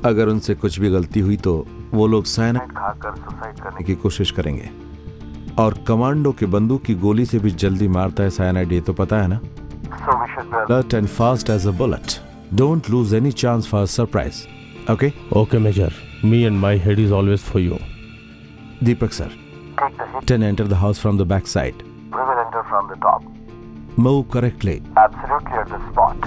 अगर उनसे कुछ भी गलती हुई तो वो लोग साइनाइड खाकर सुसाइड करने की कोशिश करेंगे। और कमांडो के बंदूक की गोली से भी जल्दी मारता है साइनाइड, ये तो पता है ना। So we should be alert and fast as a bullet. Don't lose any chance for a surprise. Okay? Okay, Major. Me and my head is always for you. Deepak sir, take the hit and enter the house from the back side. We will enter from the top. Move correctly. Absolutely at the spot.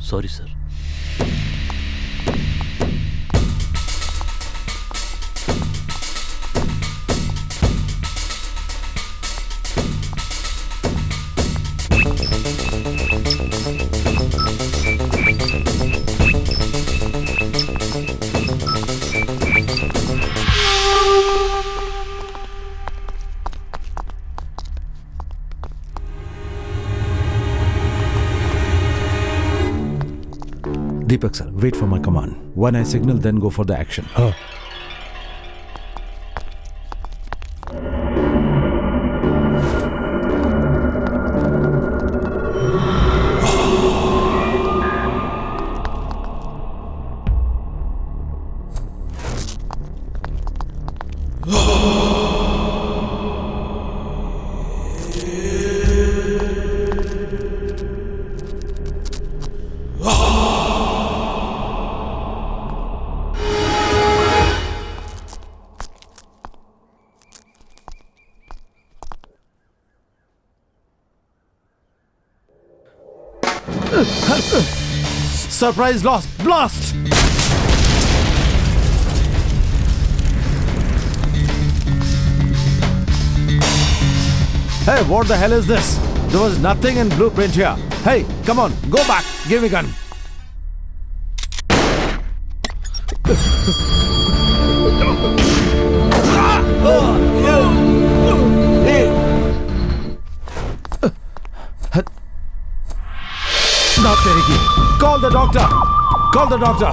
Sorry sir. Deepak sir, wait for my command. When I signal, then go for the action. Surprise lost! Blast! Hey, what the hell is this? There was nothing in blueprint here. Hey, come on, go back. Give me gun. Not Teriki. Call the doctor. Call the doctor.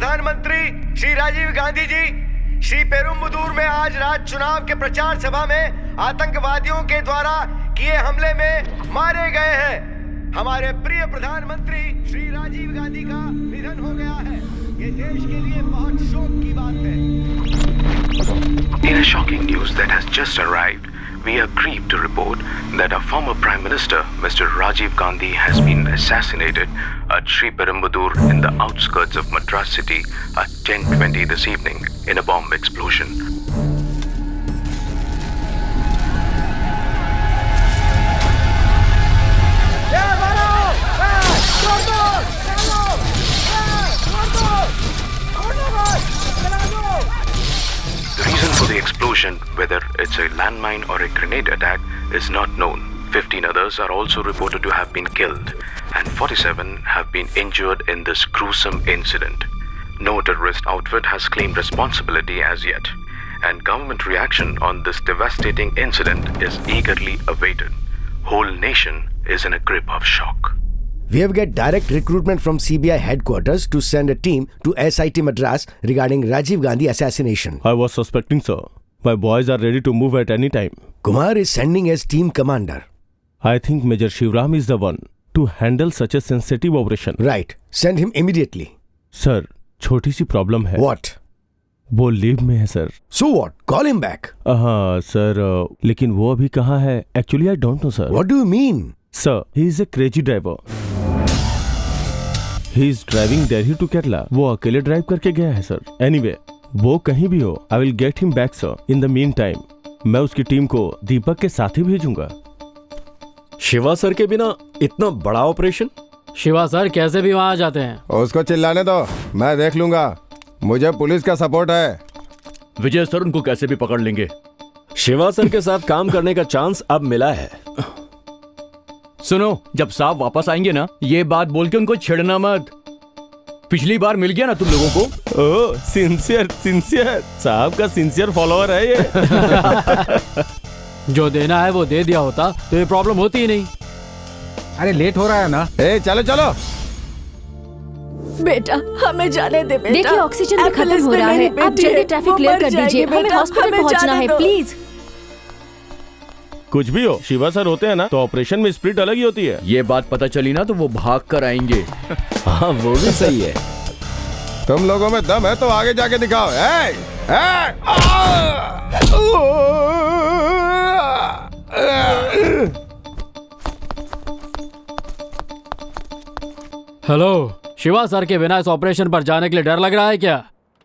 प्रधानमंत्री श्री राजीव गांधी जी श्री पेरुम्बदूर में आज रात चुनाव के प्रचार सभा में आतंकवादियों के द्वारा किए हमले में मारे गए हैं। हमारे प्रिय प्रधानमंत्री श्री राजीव गांधी का निधन हो गया है। ये देश के लिए बहुत शोक की बात है। In a shocking news that has just arrived, we are grieved to report that our former Prime Minister, Mr. Rajiv Gandhi, has been assassinated at Sri Perumbudur in the outskirts of Madras city at 10:20 this evening in a bomb explosion. The reason for the explosion, whether it's a landmine or a grenade attack, is not known. 15 others are also reported to have been killed, and 47 have been injured in this gruesome incident. No terrorist outfit has claimed responsibility as yet, and government reaction on this devastating incident is eagerly awaited. Whole nation is in a grip of shock. We have get direct recruitment from CBI headquarters to send a team to SIT Madras regarding Rajiv Gandhi assassination. I was suspecting, sir. My boys are ready to move at any time. Kumar is sending as team commander. I think Major Shivram is the one to handle such a sensitive operation. Right. Send him immediately. Sir, छोटी सी problem है. What? वो leave में है sir. So what? Call him back. हाँ sir, लेकिन वो अभी कहाँ है? Actually I don't know sir. What do you mean? Sir, he is a crazy driver. He is driving Delhi to Kerala. वो अकेले ड्राइव करके गया है सर. Anyway, वो कहीं भी हो, I will get him back sir. In the meantime, मैं उसकी टीम को दीपक के साथ ही भेजूंगा. शिवा सर के बिना इतना बड़ा ऑपरेशन? शिवा सर कैसे भी वहाँ आ जाते हैं. उसको चिल्लाने दो, मैं देख लूंगा. मुझे पुलिस का सपोर्ट है. विजय सर उनको कैसे भी पकड़ लेंगे. शिवा सर के साथ काम करने का चांस अब मिला है. सुनो, जब साहब वापस आएंगे ना, ये बात बोल के उनको छेड़ना मत. पिछली बार मिल गया ना तुम लोगों को. ओह, सिंसियर साहब का सिंसियर फॉलोअर है ये. जो देना है वो दे दिया होता तो ये प्रॉब्लम होती ही नहीं. अरे लेट हो रहा है ना. ए चलो चलो. बेटा हमें जाने दे बेटा. देखिए ऑक्सीजन भी खत्म हो रहा है. आप जल्दी ट्रैफिक क्लियर कर दीजिए. हमें हॉस्पिटल पहुंचना है प्लीज. कुछ भी हो, शिवा सर होते हैं ना तो ऑपरेशन में स्प्रिट अलग ही होती है. ये बात पता चली ना तो वो भाग कर आएंगे. हाँ वो भी सही है. तुम लोगों में दम है तो आगे जाके दिखाओ. हेलो, शिवा सर के बिना इस ऑपरेशन पर जाने के लिए डर लग रहा है क्या?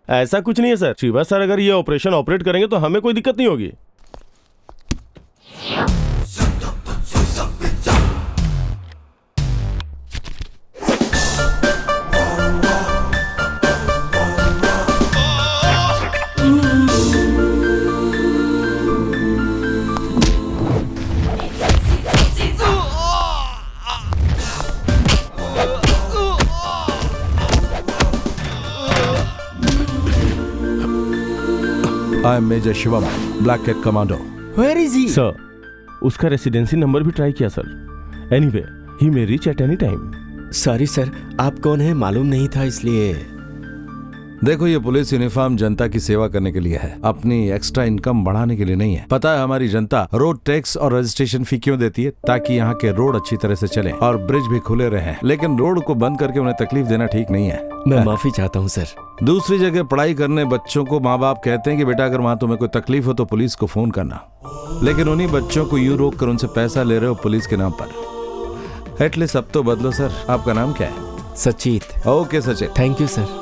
ऐसा कुछ नहीं है सर. शिवा सर अगर ये ऑपरेशन ऑपरेट करेंगे तो हमें कोई दिक्कत नहीं होगी. I am Major Shivam, Black Cat Commando. Where is he? Sir, उसका रेसिडेंसी नंबर भी ट्राई किया sir. Anyway, he may reach at any time. Sorry sir, आप कौन है मालूम नहीं था इसलिए. देखो ये पुलिस यूनिफॉर्म जनता की सेवा करने के लिए है, अपनी एक्स्ट्रा इनकम बढ़ाने के लिए नहीं है. पता है हमारी जनता रोड टैक्स और रजिस्ट्रेशन फी क्यों देती है? ताकि यहाँ के रोड अच्छी तरह से चले और ब्रिज भी खुले रहे. लेकिन रोड को बंद करके उन्हें तकलीफ देना ठीक नहीं है. मैं माफी चाहता हूँ सर. दूसरी जगह पढ़ाई करने बच्चों को माँ बाप कहते हैं कि बेटा अगर वहाँ तुम्हें कोई तकलीफ हो तो पुलिस को फोन करना. लेकिन उन्हीं बच्चों को यूं रोक कर उनसे पैसा ले रहे हो पुलिस के नाम पर. एटलीस्ट अब तो बदलो सर. आपका नाम क्या है? Sachit. Okay Sachit. Thank you sir.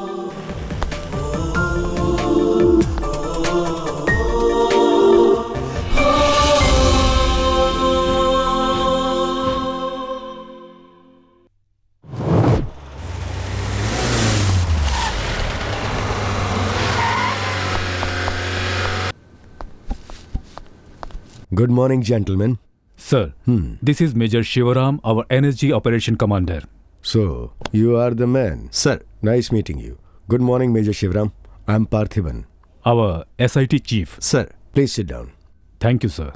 Good morning, gentlemen. Sir, this is Major Shivaram, our NSG Operation Commander. So, you are the man. Sir. Nice meeting you. Good morning, Major Shivaram. I'm Parthiban. Our SIT Chief. Sir. Please sit down. Thank you, sir.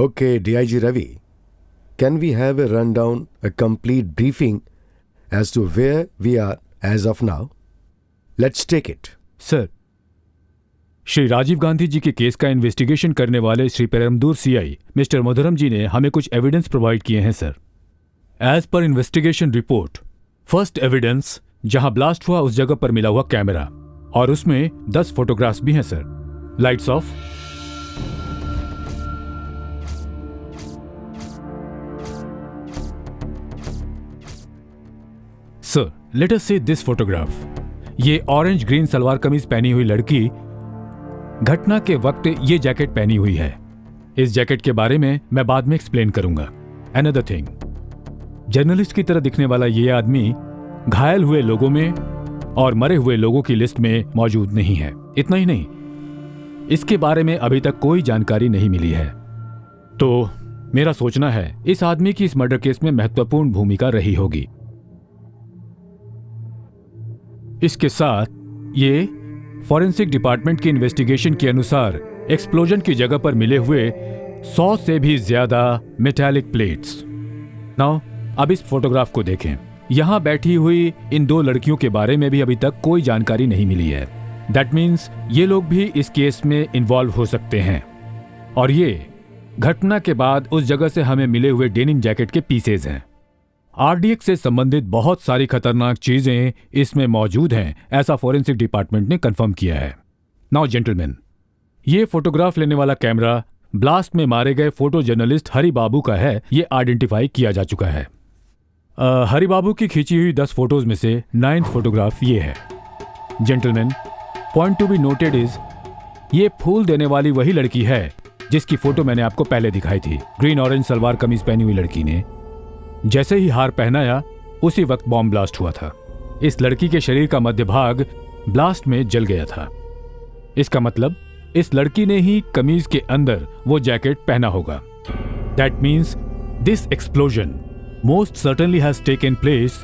Okay, DIG Ravi. Can we have a rundown, a complete briefing as to where we are as of now. Let's take it. Sir, Shri Rajiv Gandhi ji के case का investigation करने वाले Shri पेरम्बदूर CI mister मधुरम जी ने हमें कुछ evidence provide किए हैं sir. As per investigation report, first evidence जहां ब्लास्ट हुआ उस जगह पर मिला हुआ कैमरा, और उसमें 10 फोटोग्राफ्स भी हैं sir. Lights off. Sir, let us see this photograph. ये ऑरेंज ग्रीन सलवार कमीज पहनी हुई लड़की घटना के वक्त ये जैकेट पहनी हुई है। इस जैकेट के बारे में मैं बाद में एक्सप्लेन करूंगा। अनदर थिंग, जर्नलिस्ट की तरह दिखने वाला ये आदमी घायल हुए लोगों में और मरे हुए लोगों की लिस्ट में मौजूद नहीं है। इतना ही नहीं, इसके बारे में अभी तक कोई जानकारी नहीं मिली है। तो मेरा सोचना है इस आदमी की इस मर्डर केस में महत्वपूर्ण भूमिका रही होगी। इसके साथ ये फॉरेंसिक डिपार्टमेंट की इन्वेस्टिगेशन के अनुसार एक्सप्लोजन की जगह पर मिले हुए 100 से भी ज्यादा मेटालिक प्लेट्स। नाउ अब इस फोटोग्राफ को देखें। यहां बैठी हुई इन 2 लड़कियों के बारे में भी अभी तक कोई जानकारी नहीं मिली है। दैट मीन्स ये लोग भी इस केस में इन्वॉल्व हो सकते हैं। और ये घटना के बाद उस जगह से हमें मिले हुए डेनिम जैकेट के पीसेज हैं। आरडीएक्स से संबंधित बहुत सारी खतरनाक चीजें इसमें मौजूद हैं, ऐसा फॉरेंसिक डिपार्टमेंट ने कंफर्म किया है। नाउ जेंटलमैन, ये फोटोग्राफ लेने वाला कैमरा ब्लास्ट में मारे गए फोटो जर्नलिस्ट हरि बाबू का है, ये आइडेंटिफाई किया जा चुका है। हरि बाबू की खींची हुई 10 फोटोज में से 9th फोटोग्राफ ये है। Gentleman, point to be noted is ये फूल देने वाली वही लड़की है जिसकी फोटो मैंने आपको पहले दिखाई थी। ग्रीन ऑरेंज सलवार कमीज पहनी हुई लड़की ने जैसे ही हार पहनाया उसी वक्त बॉम्ब ब्लास्ट हुआ था। इस लड़की के शरीर का मध्य भाग ब्लास्ट में जल गया था। इसका मतलब इस लड़की ने ही कमीज के अंदर वो जैकेट पहना होगा। That means this explosion most certainly has taken place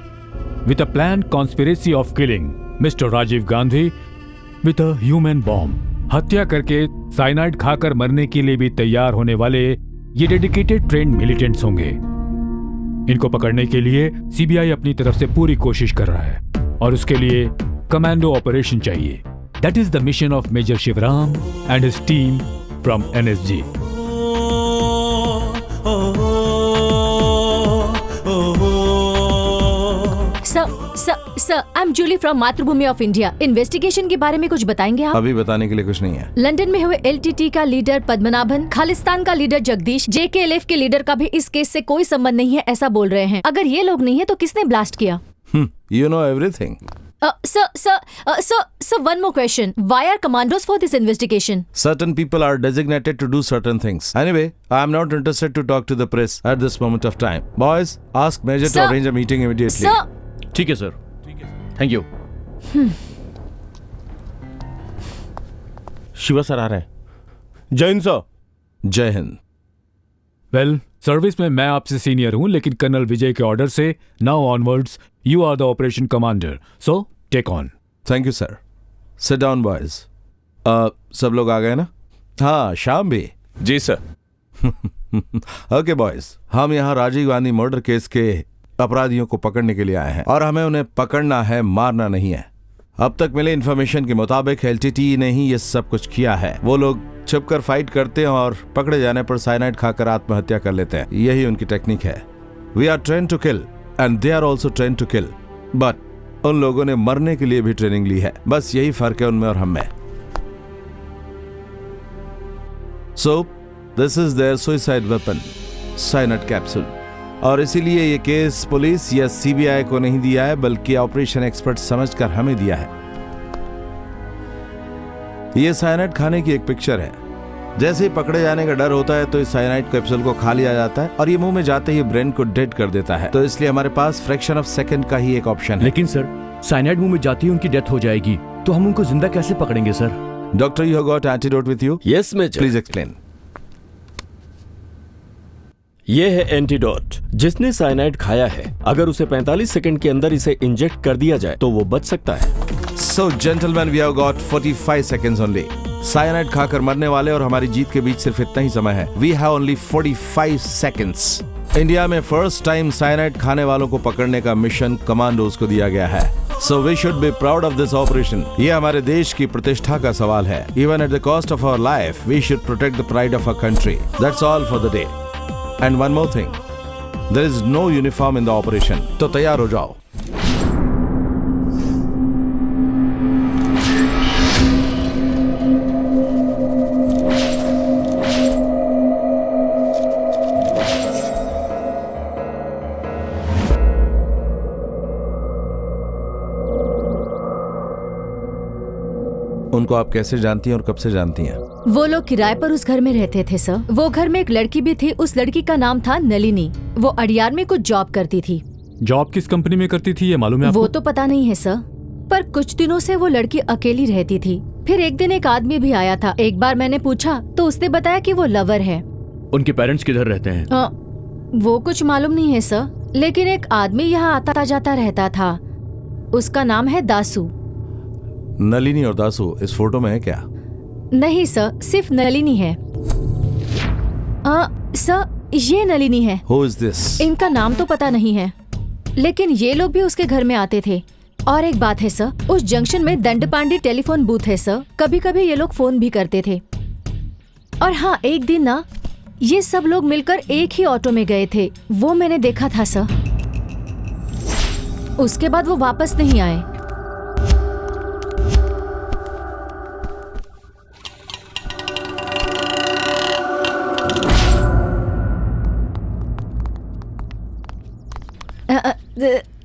with a planned conspiracy of killing Mr. Rajiv Gandhi with a human bomb. हत्या करके साइनाइड खाकर मरने के लिए भी तैयार होने वाले ये डेडिकेटेड ट्रेंड मिलिटेंट्स होंगे। इनको पकड़ने के लिए सीबीआई अपनी तरफ से पूरी कोशिश कर रहा है और उसके लिए कमांडो ऑपरेशन चाहिए। That is the mission of Major Shivaram and his team from NSG. Sir, I am Julie from Mathrubhumi of India. Investigation के बारे में कुछ बताएंगे आप? अभी बताने के लिए कुछ नहीं है। लंदन में हुए एलटीटी का लीडर पद्मनाभन, खालिस्तान का लीडर जगदीश, जेकेएलएफ के लीडर का भी इस केस से कोई संबंध नहीं है, ऐसा बोल रहे हैं। अगर ये लोग नहीं है तो किसने ब्लास्ट किया? You know everything. Sir, one more question. Why are commandos for this investigation? Certain people are designated to do certain things. Anyway, I am not interested to talk to the press at this moment of time. Boys, ask Major to arrange a meeting immediately. Sir. ठीक है sir, thank you. Shiva sir आ रहे हैं। जय Hind sir. जय Hind. Well, service में मैं आपसे सीनियर हूं, लेकिन कर्नल विजय के ऑर्डर से now onwards you are the operation commander, so take on. Thank you sir. Sit down boys. सब लोग आ गए ना? हाँ, शाम भी। जी सर। ओके बॉयज, हम यहाँ राजीव गांधी मर्डर केस के अपराधियों को पकड़ने के लिए आए हैं और हमें उन्हें पकड़ना है, मारना नहीं है। अब तक मिले इन्फॉर्मेशन के मुताबिक एलटीटी ने ही ये सब कुछ किया है। वो लोग छिपकर फाइट करते हैं और पकड़े जाने पर साइनाइड खाकर आत्महत्या कर लेते हैं। यही उनकी टेक्निक है। We are train to kill and they are also train to kill, but उन लोगों ने मरने के लिए भी ट्रेनिंग ली है। बस यही फर्क है उनमें और हम में। So this is their suicide weapon, cyanide capsule. और इसीलिए ये केस पुलिस या सीबीआई को नहीं दिया है, बल्कि ऑपरेशन एक्सपर्ट समझकर हमें दिया है। ये साइनाइड खाने की एक पिक्चर है। जैसे ही पकड़े जाने का डर होता है तो इस साइनाइड कैप्सूल को खा लिया जाता है और ये मुंह में जाते ही ब्रेन को डेड कर देता है। तो इसलिए हमारे पास फ्रैक्शन ऑफ सेकंड का ही एक ऑप्शन है। लेकिन सर, साइनाइड मुंह में जाती ही उनकी डेथ हो जाएगी, तो हम उनको जिंदा कैसे पकड़ेंगे sir? Doctor, you have got antidote with you? Yes major. Please explain. ये है एंटीडोट। जिसने साइनाइड खाया है, अगर उसे 45 सेकंड के अंदर इसे इंजेक्ट कर दिया जाए तो वो बच सकता है। So gentleman, we have got 45 seconds only. Cyanide खाकर मरने वाले और हमारी जीत के बीच सिर्फ इतना ही समय है। We have only 45 seconds. India में फर्स्ट टाइम साइनाइड खाने वालों को पकड़ने का मिशन कमांडोज को दिया गया है। So we should be proud of this operation. ये हमारे देश की प्रतिष्ठा का सवाल है। Even at the cost of our life we should protect the pride of our country. That's all for the day. And one more thing, there is no uniform in the operation. तो तैयार हो जाओ। उनको आप कैसे जानती हैं और कब से जानती हैं? वो लोग किराए पर उस घर में रहते थे सर। वो घर में एक लड़की भी थी। उस लड़की का नाम था नलिनी। वो अडियार में कुछ जॉब करती थी। जॉब किस कंपनी में करती थी ये मालूम है आपको? वो तो पता नहीं है सर, पर कुछ दिनों से वो लड़की अकेली रहती थी। फिर एक दिन एक आदमी भी आया था। एक बार मैंने पूछा तो उसने बताया कि वो लवर है। उनके पेरेंट्स किधर रहते हैं? वो कुछ मालूम नहीं है सर, लेकिन एक आदमी यहाँ आता जाता रहता था। उसका नाम है दासू। नलिनी और दासू इस फोटो में है क्या? नहीं सर, सिर्फ नलिनी है। सर ये नलिनी है। Who is this? इनका नाम तो पता नहीं है, लेकिन ये लोग भी उसके घर में आते थे। और एक बात है सर, उस जंक्शन में दंडपांडी टेलीफोन बूथ है सर। कभी कभी ये लोग फोन भी करते थे। और हाँ, एक दिन ना ये सब लोग मिलकर एक ही ऑटो में गए थे। वो मैंने देखा था सर। उसके बाद वो वापस नहीं आए।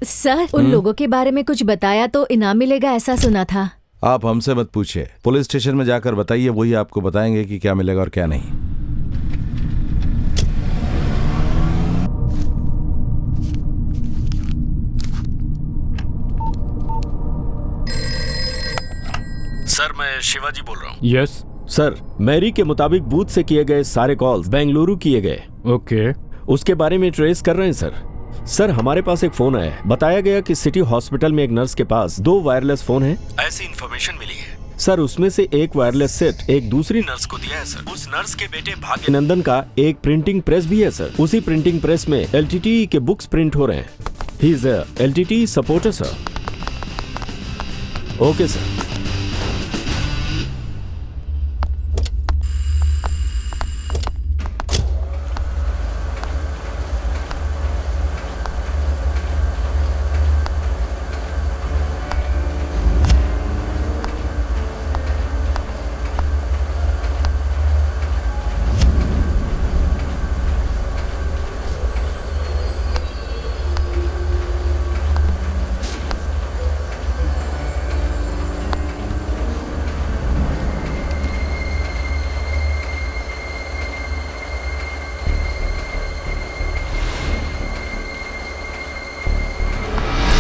सर, उन लोगों के बारे में कुछ बताया तो इनाम मिलेगा ऐसा सुना था। आप हमसे मत पूछिए, पुलिस स्टेशन में जाकर बताइए, वही आपको बताएंगे कि क्या मिलेगा और क्या नहीं। सर, मैं शिवाजी बोल रहा हूँ। यस सर, मैरी के मुताबिक बूथ से किए गए सारे कॉल्स बेंगलुरु किए गए। ओके। उसके बारे में ट्रेस कर रहे हैं सर। सर, हमारे पास एक फोन आया है। बताया गया कि सिटी हॉस्पिटल में एक नर्स के पास 2 वायरलेस फोन हैं। ऐसी इन्फॉर्मेशन मिली है सर। उसमें से एक वायरलेस सेट एक दूसरी नर्स को दिया है सर। उस नर्स के बेटे भाग्यनंदन का एक प्रिंटिंग प्रेस भी है सर। उसी प्रिंटिंग प्रेस में LTTE के बुक्स प्रिंट हो रहे हैं। He is a LTTE supporter sir. Okay sir.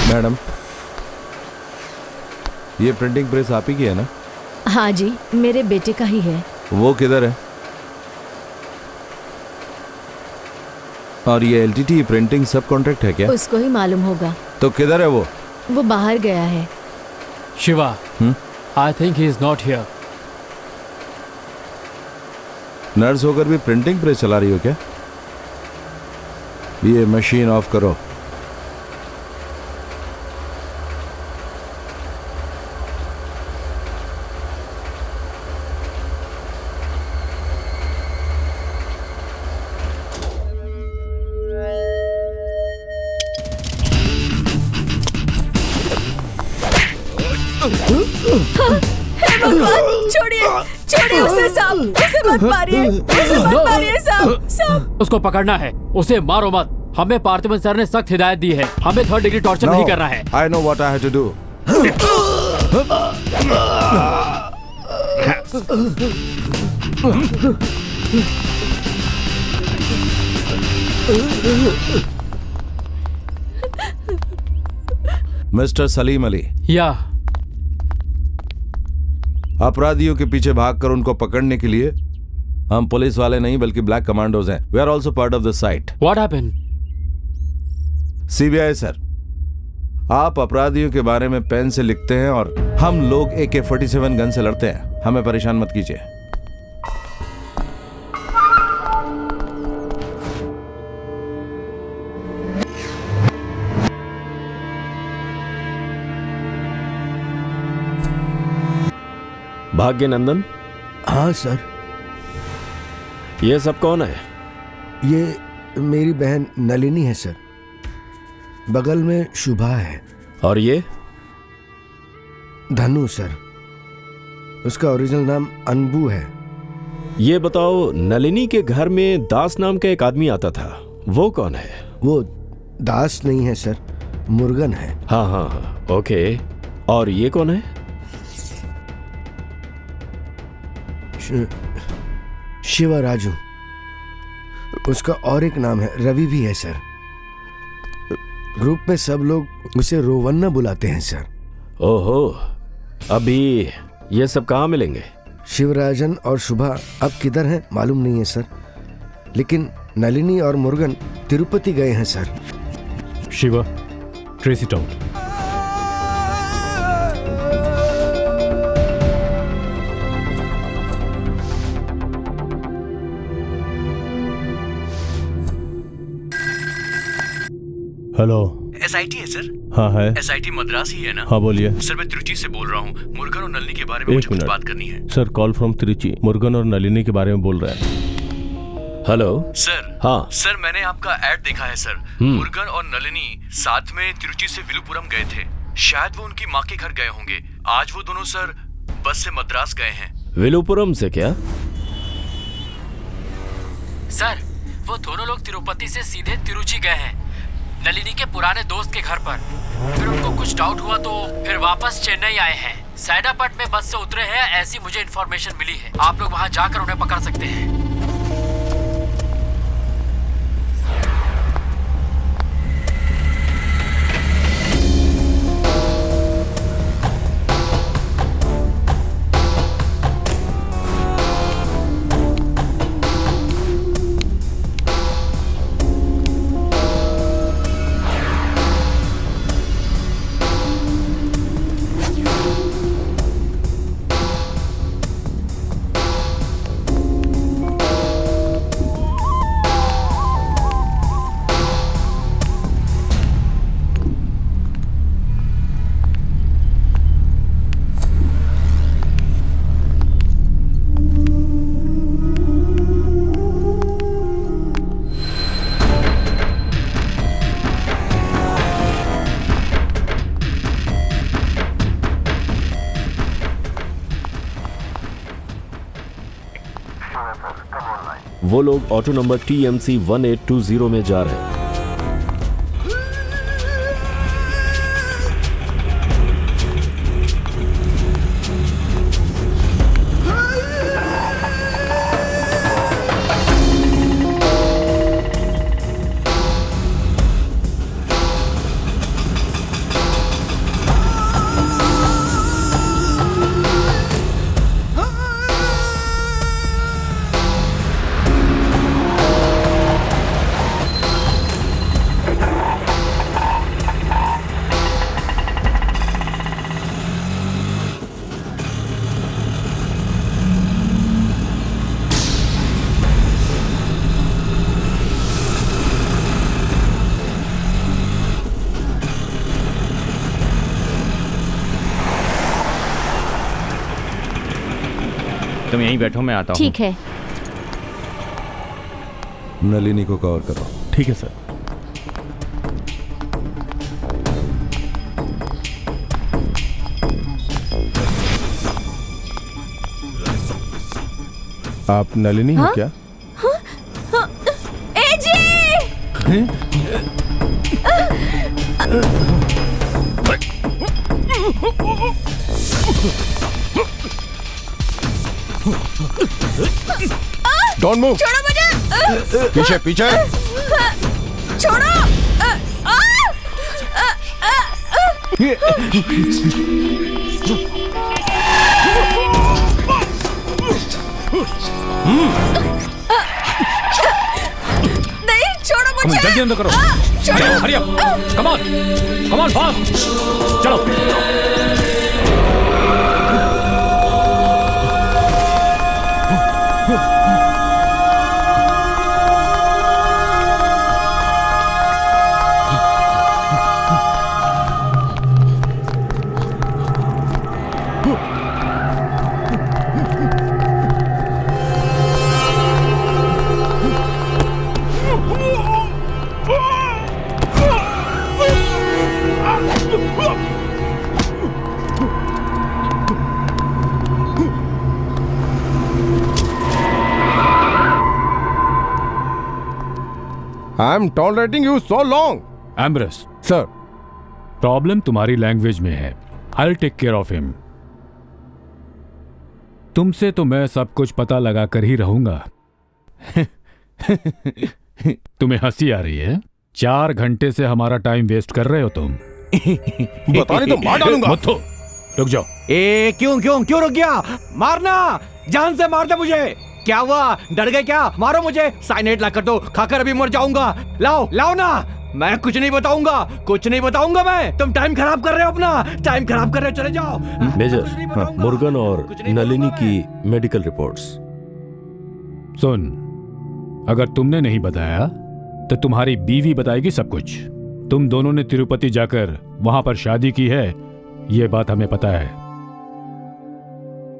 Madam, ये प्रिंटिंग प्रेस आप ही की है ना? हाँ जी, मेरे बेटे का ही है। वो किधर है? और ये LTTE प्रिंटिंग सब कॉन्ट्रैक्ट है क्या? उसको ही मालूम होगा। तो किधर है वो? वो बाहर गया है। Shiva, I think he is not here. Nurse होकर भी प्रिंटिंग प्रेस चला रही हो क्या? ये मशीन ऑफ करो। छोड़िए, छोड़िए उसे साहब, उसे मत मारिए, उसे मत मारिए साहब, साहब। उसको पकड़ना है, उसे मारो मत। हमें पार्थिवन सर ने सख्त हिदायत दी है, हमें 3rd डिग्री टॉर्चर नहीं करना है। I know what I have to do. Mister Salim Ali, या अपराधियों के पीछे भागकर उनको पकड़ने के लिए हम पुलिस वाले नहीं बल्कि ब्लैक कमांडोज हैं। We are also part of the site. What happened? CBI sir, आप अपराधियों के बारे में पेन से लिखते हैं और हम लोग AK-47 गन से लड़ते हैं। हमें परेशान मत कीजिए। भाग्यनंदन? हाँ सर। ये सब कौन है? ये मेरी बहन नलिनी है सर। बगल में शुभा है। और ये? धनु सर। उसका ओरिजिनल नाम अनबू है। ये बताओ, नलिनी के घर में दास नाम का एक आदमी आता था, वो कौन है? वो दास नहीं है सर, मुर्गन है। हाँ हाँ हाँ, ओके। और ये कौन है? शिवा राजू। उसका और एक नाम है, रवि भी है सर। ग्रुप में सब लोग उसे रोवन्ना बुलाते हैं सर। ओहो, अभी ये सब कहाँ मिलेंगे? शिवराजन और शुभा अब किधर हैं मालूम नहीं है सर, लेकिन नलिनी और मुर्गन तिरुपति गए हैं sir. Shiva, trace it out. Hello. SIT है सर? हाँ है। एसआईटी मद्रास ही है ना? हाँ बोलिए। सर मैं त्रिची से बोल रहा हूँ। मुर्गन और नलिनी के बारे में मुझे कुछ बात करनी है। Sir call from Trichy, Murugan और नलिनी के बारे में बोल रहे हैं। Hello sir. हाँ सर मैंने आपका ऐड देखा है सर। मुर्गन और नलिनी साथ में त्रिची से विलुपुरम गए थे। शायद वो उनकी माँ के घर गए होंगे। आज वो दोनों सर बस से मद्रास गए हैं। विलुपुरम से क्या? सर वो दोनों लोग तिरुपति से सीधे तिरुचि गए हैं, नलिनी के पुराने दोस्त के घर पर। फिर उनको कुछ डाउट हुआ तो फिर वापस चेन्नई आए हैं। सैदापट में बस से उतरे हैं, ऐसी मुझे इन्फॉर्मेशन मिली है। आप लोग वहां जाकर उन्हें पकड़ सकते हैं। वो लोग ऑटो नंबर TMC 1820 में जा रहे हैं। तुम यहीं बैठो, मैं आता हूँ। ठीक है। नलिनी को कवर करो। ठीक है सर। आप नलिनी हो क्या? ए जी! Don't move. छोड़ो मुझे। पीछे पीछे। छोड़ो। नहीं, छोड़ो मुझे। जल्दी अंदर करो। छोड़ो। Hurry up. Come on, come on, fast. चलो। I am tolerating you so long. एम्ब्रस, सर, प्रॉब्लम तुम्हारी लैंग्वेज में है। I will take care of him. तुमसे तो मैं सब कुछ पता लगा कर ही रहूंगा। तुम्हें हंसी आ रही है? 4 घंटे से हमारा टाइम वेस्ट कर रहे हो तुम। बता नहीं तो मार डालूंगा। मत हो, रुक जाओ। क्यों रुक गया? मारना, जान से मार दे मुझे। क्या हुआ, डर गए क्या? मारो मुझे, साइनेट ला कर दो, खाकर अभी मर जाऊंगा। लाओ ना, मैं कुछ नहीं बताऊंगा मैं। तुम टाइम खराब कर रहे हो, अपना टाइम खराब कर रहे हो, चले जाओ। मेजर, मुर्गन और नलिनी की मेडिकल रिपोर्ट्स। सुन, अगर तुमने नहीं बताया तो तुम्हारी बीवी बताएगी सब कुछ। तुम दोनों ने तिरुपति जाकर वहां पर शादी की है, ये बात हमें पता है।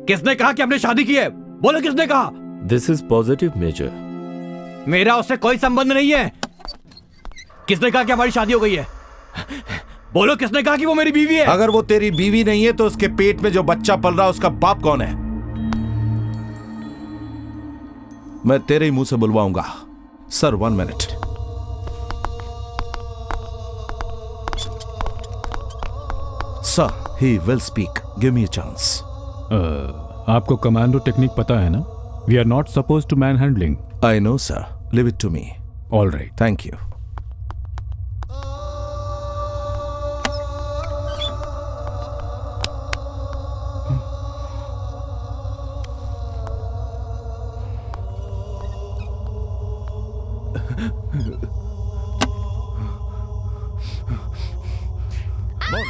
किसने कहा कि हमने शादी की है? बोलो, किसने कहा? This is positive major. मेरा उससे कोई संबंध नहीं है। किसने कहा कि हमारी शादी हो गई है? बोलो, किसने कहा कि वो मेरी बीवी है? अगर वो तेरी बीवी नहीं है तो उसके पेट में जो बच्चा पल रहा है उसका बाप कौन है? मैं तेरे ही मुंह से बुलवाऊंगा। Sir, 1 minute. Sir, he will speak, give me a chance. आपको कमांडो टेक्निक पता है ना? We are not suppose to manhandling. I know sir, leave it to me. All right, thank you.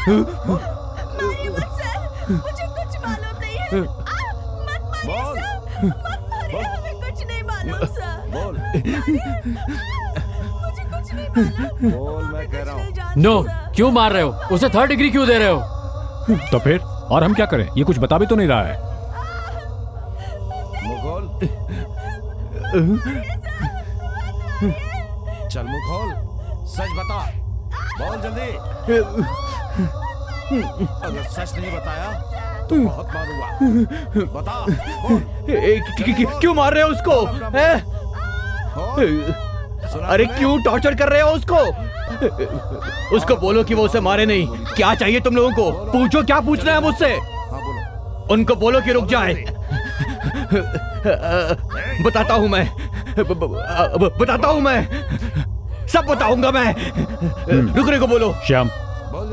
मारिए मत सर, मुझे कुछ मालूम नहीं है। मत मारिए सर, मत मारिए, हमें कुछ नहीं मालूम सर। मुझे कुछ नहीं मालूम। बोल, मैं कह रहा हूँ। नो, क्यों मार रहे हो उसे? 3rd डिग्री क्यों दे रहे हो? तो फिर और हम क्या करें? ये कुछ बता भी तो नहीं रहा है। मुंह खोल। चल मुंह खोल, सच बता, बोल जल्दी। अगर सच नहीं बताया तो बहुत मारूंगा। बता, बोल। क्यों मार रहे हो उसको? अरे क्यों टॉर्चर कर रहे हो उसको बोलो कि वो उसे मारे नहीं। क्या चाहिए तुम लोगों को? पूछो, क्या पूछना है मुझसे? उनको बोलो कि रुक जाए। बताता हूं मैं, सब बताऊंगा मैं। रुकने को बोलो। श्याम,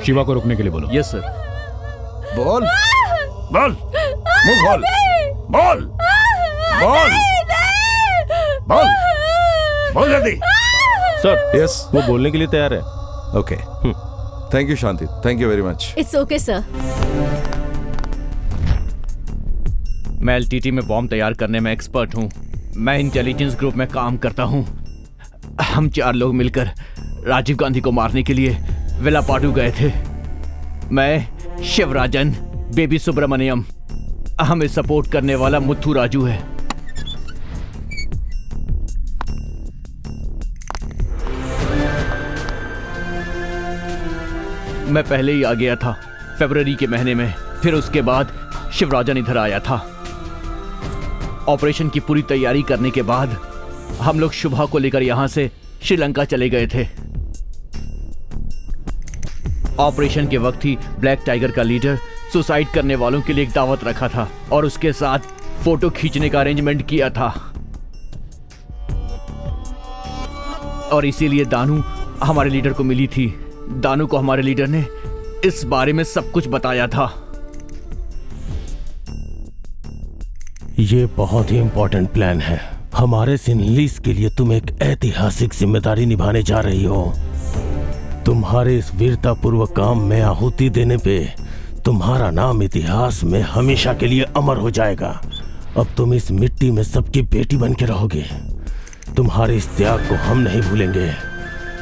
शिवा को रुकने के लिए बोलो। Yes sir. बोल, बोल, मुंह खोल, बोल, बोल, बोल, बोल जल्दी। सर, यस, वो बोलने के लिए तैयार है। Okay, thank you Shanti, thank you very much. It's okay sir. मैं एलटीटी में बॉम्ब तैयार करने में एक्सपर्ट हूँ। मैं इंटेलिजेंस ग्रुप में काम करता हूँ। हम 4 लोग मिलकर राजीव गांधी को मारने के लिए वेलापाडू गए थे। मैं, शिवराजन, बेबी सुब्रमण्यम, हमें सपोर्ट करने वाला मुथु राजू है। मैं पहले ही आ गया था, फरवरी के महीने में। फिर उसके बाद शिवराजन इधर आया था। ऑपरेशन की पूरी तैयारी करने के बाद हम लोग शुभा को लेकर यहां से श्रीलंका चले गए थे। ऑपरेशन के वक्त ही ब्लैक टाइगर का लीडर सुसाइड करने वालों के लिए एक दावत रखा था और उसके साथ फोटो खींचने का अरेंजमेंट किया था। और इसीलिए दानू हमारे लीडर को मिली थी। दानू को हमारे लीडर ने इस बारे में सब कुछ बताया था। ये बहुत ही इंपॉर्टेंट प्लान है। हमारे सिनलीस के लिए तुम एक ऐतिहासिक जिम्मेदारी निभाने जा रही हो। तुम्हारे इस वीरतापूर्वक काम में आहुति देने पे तुम्हारा नाम इतिहास में हमेशा के लिए अमर हो जाएगा। अब तुम इस मिट्टी में सबकी बेटी बन के रहोगे। तुम्हारे इस त्याग को हम नहीं भूलेंगे।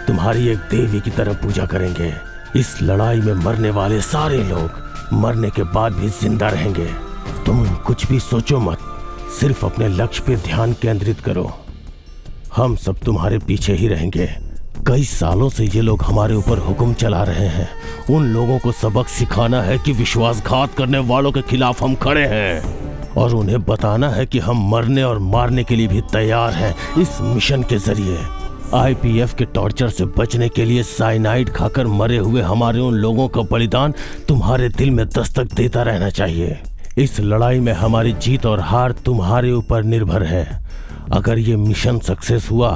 तुम्हारी एक देवी की तरह पूजा करेंगे। इस लड़ाई में मरने वाले सारे लोग मरने के बाद भी जिंदा रहेंगे। तुम कुछ भी सोचो मत, सिर्फ अपने लक्ष्य पे ध्यान केंद्रित करो। हम सब तुम्हारे पीछे ही रहेंगे। कई सालों से ये लोग हमारे ऊपर हुक्म चला रहे हैं। उन लोगों को सबक सिखाना है कि विश्वासघात करने वालों के खिलाफ हम खड़े हैं और उन्हें बताना है कि हम मरने और मारने के लिए भी तैयार हैं। इस मिशन के जरिए आईपीएफ के टॉर्चर से बचने के लिए साइनाइड खाकर मरे हुए हमारे उन लोगों का बलिदान तुम्हारे दिल में दस्तक देता रहना चाहिए। इस लड़ाई में हमारी जीत और हार तुम्हारे ऊपर निर्भर है। अगर ये मिशन सक्सेस हुआ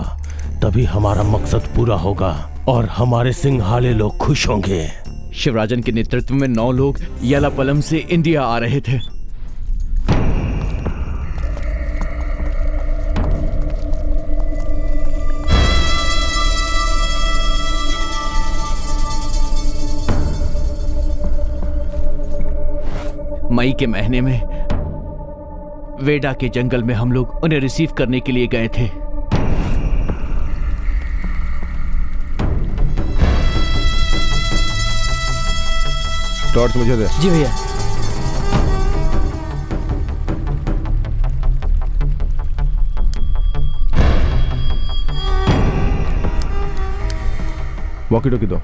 तभी हमारा मकसद पूरा होगा और हमारे सिंघाले लोग खुश होंगे। शिवराजन के नेतृत्व में 9 लोग येलापलम से इंडिया आ रहे थे। मई के महीने में वेडा के जंगल में हम लोग उन्हें रिसीव करने के लिए गए थे। टॉर्च मुझे दे। जी भैया। वॉकी टॉकी दो।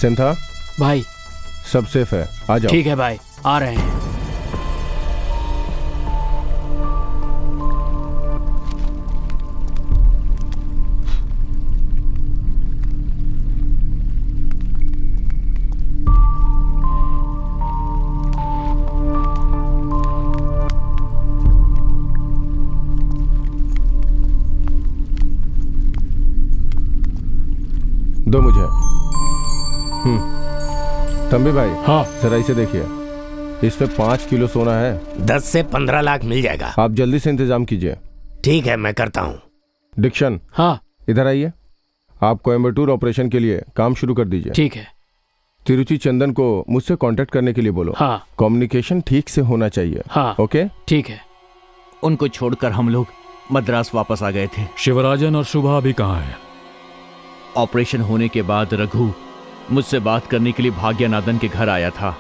सिंथा भाई सब सेफ है, आ जाओ। ठीक है भाई, आ रहे हैं। दो मुझे। तंबी भाई, हाँ जरा इसे देखिए, इस पे 5 किलो सोना है। 10 से 15 लाख मिल जाएगा। आप जल्दी से इंतजाम कीजिए। ठीक है, मैं करता हूँ। डिक्शन, हाँ इधर आइए। आप कोयम्बटूर ऑपरेशन के लिए काम शुरू कर दीजिए। ठीक है। तिरुचि चंदन को मुझसे कांटेक्ट करने के लिए बोलो। हाँ। कम्युनिकेशन ठीक से होना चाहिए। हाँ। ओके, ठीक है। उनको छोड़कर हम लोग मद्रास वापस आ गए थे। शिवराजन और शुभा अभी कहाँ है? ऑपरेशन होने के बाद रघु मुझसे बात करने के लिए भाग्यनाथन के घर आया था।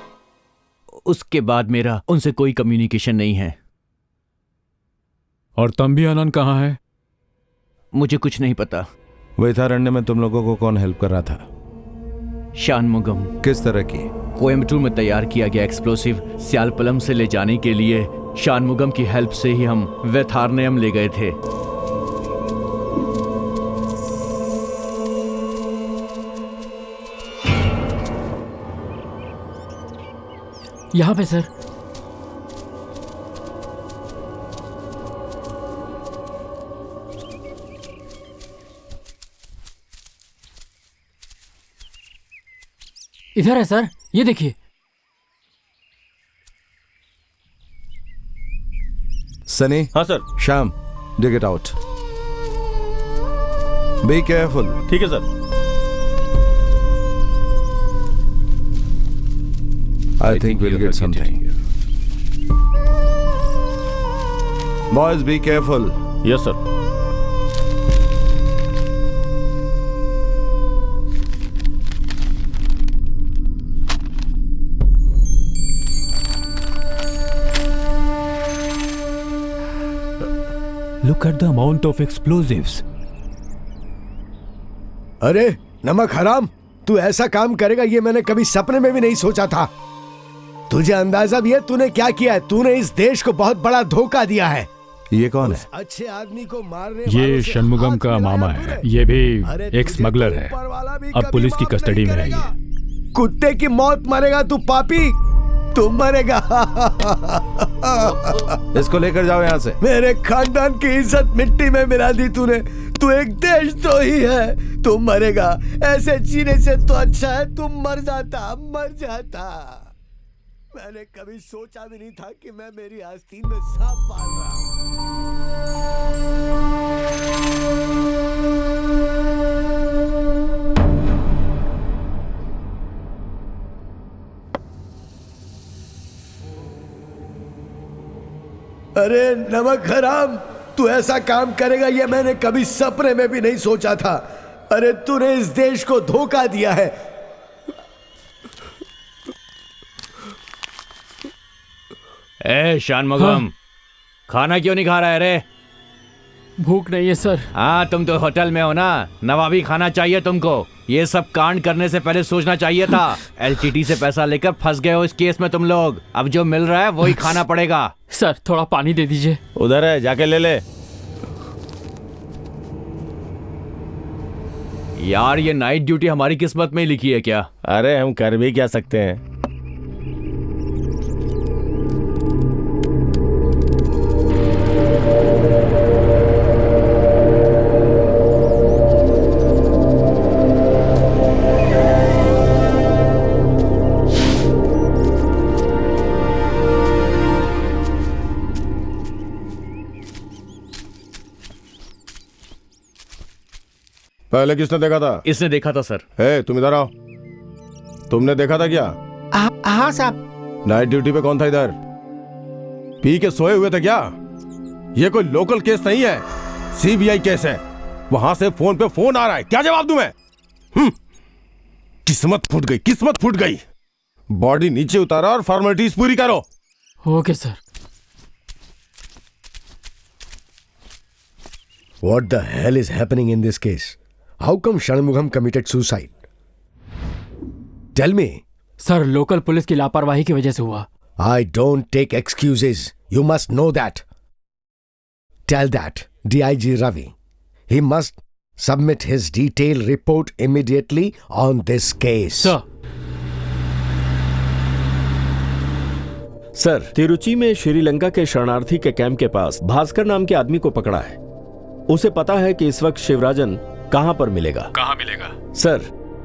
उसके बाद मेरा उनसे कोई कम्युनिकेशन नहीं है। और तंबी आनंद कहाँ है? मुझे कुछ नहीं पता। वैथारण्य में तुम लोगों को कौन हेल्प कर रहा था? शानमुगम। किस तरह की? कोयम्बटूर में तैयार किया गया एक्सप्लोसिव सियालपलम से ले जाने के लिए शानमुगम की हेल्प से ही हम वैथारण्यम ले गए थे। यहाँ पे सर। इधर है सर, ये देखिए। सनी। हाँ sir. Shyam, dig it out. Be careful. ठीक है sir. I think we'll get something. Boys, be careful. Yes, sir. Look at the amount of explosives. अरे नमक हराम, तू ऐसा काम करेगा ये मैंने कभी सपने में भी नहीं सोचा था। तुझे अंदाजा भी है तूने क्या किया है? तूने इस देश को बहुत बड़ा धोखा दिया है। ये कौन है? अच्छे आदमी को मारने ये षणमुगम का मामा है। ये भी एक स्मगलर है। अब पुलिस की कस्टडी में है ये। कुत्ते की मौत मरेगा तू पापी, तू मरेगा। इसको लेकर जाओ यहाँ से। मेरे खानदान की इज्जत मिट्टी में मिला दी तूने। तू एक देशद्रोही है, तू मरेगा। ऐसे जीने से तो अच्छा है तू मर जाता, मर जाता। मैंने कभी सोचा भी नहीं था कि मैं मेरी आस्तीन में सांप पाल रहा हूं। अरे नमक हराम, तू ऐसा काम करेगा ये मैंने कभी सपने में भी नहीं सोचा था। अरे तूने इस देश को धोखा दिया है। ए शानमुगम, हाँ? खाना क्यों नहीं खा रहा है रे? भूख नहीं है सर। हाँ, तुम तो होटल में हो ना, नवाबी खाना चाहिए तुमको। ये सब कांड करने से पहले सोचना चाहिए था। एलटीटी से पैसा लेकर फंस गए हो इस केस में तुम लोग। अब जो मिल रहा है वही खाना पड़ेगा। सर थोड़ा पानी दे दीजिए। उधर है, जाके ले ले। यार ये नाइट ड्यूटी हमारी किस्मत में ही लिखी है क्या? अरे हम कर भी क्या सकते हैं। पहले किसने देखा था? इसने देखा था सर। तुम इधर आओ। तुमने देखा था क्या? हाँ साहब। नाइट ड्यूटी पे कौन था इधर? पी के सोए हुए थे क्या? ये कोई लोकल केस नहीं है, सीबीआई केस है। वहां से फोन पे फोन आ रहा है, क्या जवाब दूं मैं? किस्मत फूट गई, किस्मत फूट गई। बॉडी नीचे उतारा और फॉर्मेलिटीज पूरी करो। Okay sir. What the hell is happening in this case? How come Shanmugam committed suicide? Tell me. Sir local police की लापरवाही की वजह से हुआ। I don't take excuses. You must know that. Tell that DIG Ravi. He must submit his detailed report immediately on this case. Sir, Tiruchi में श्रीलंका के शरणार्थी के कैंप के पास भास्कर नाम के आदमी को पकड़ा है। उसे पता है कि इस वक्त शिवराजन कहां पर मिलेगा। कहां मिलेगा? सर,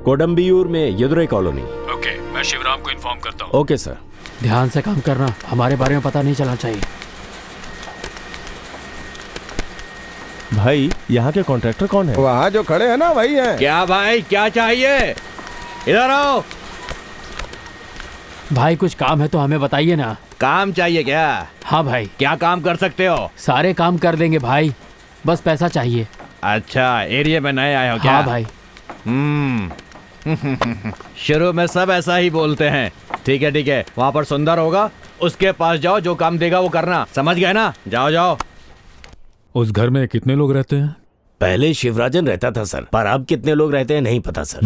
कोडम्बियूर में यदुरई कॉलोनी। ओके, मैं शिवराम को इन्फॉर्म करता हूं। Okay sir. ध्यान से काम करना, हमारे बारे में पता नहीं चलना चाहिए। भाई, यहाँ के कॉन्ट्रैक्टर कौन है? वहाँ जो खड़े हैं ना वही हैं। क्या भाई, क्या चाहिए? इधर आओ। भाई कुछ काम है तो हमें बताइए ना। काम चाहिए क्या? हाँ भाई। क्या काम कर सकते हो? सारे काम कर देंगे भाई, बस पैसा चाहिए। अच्छा, एरिया में नए आए हो क्या? हाँ भाई। शुरू में सब ऐसा ही बोलते हैं। ठीक है ठीक है, वहाँ पर सुंदर होगा, उसके पास जाओ, जो काम देगा वो करना। समझ गए ना? जाओ जाओ। उस घर में कितने लोग रहते हैं? पहले शिवराजन रहता था सर, पर अब कितने लोग रहते हैं नहीं पता सर।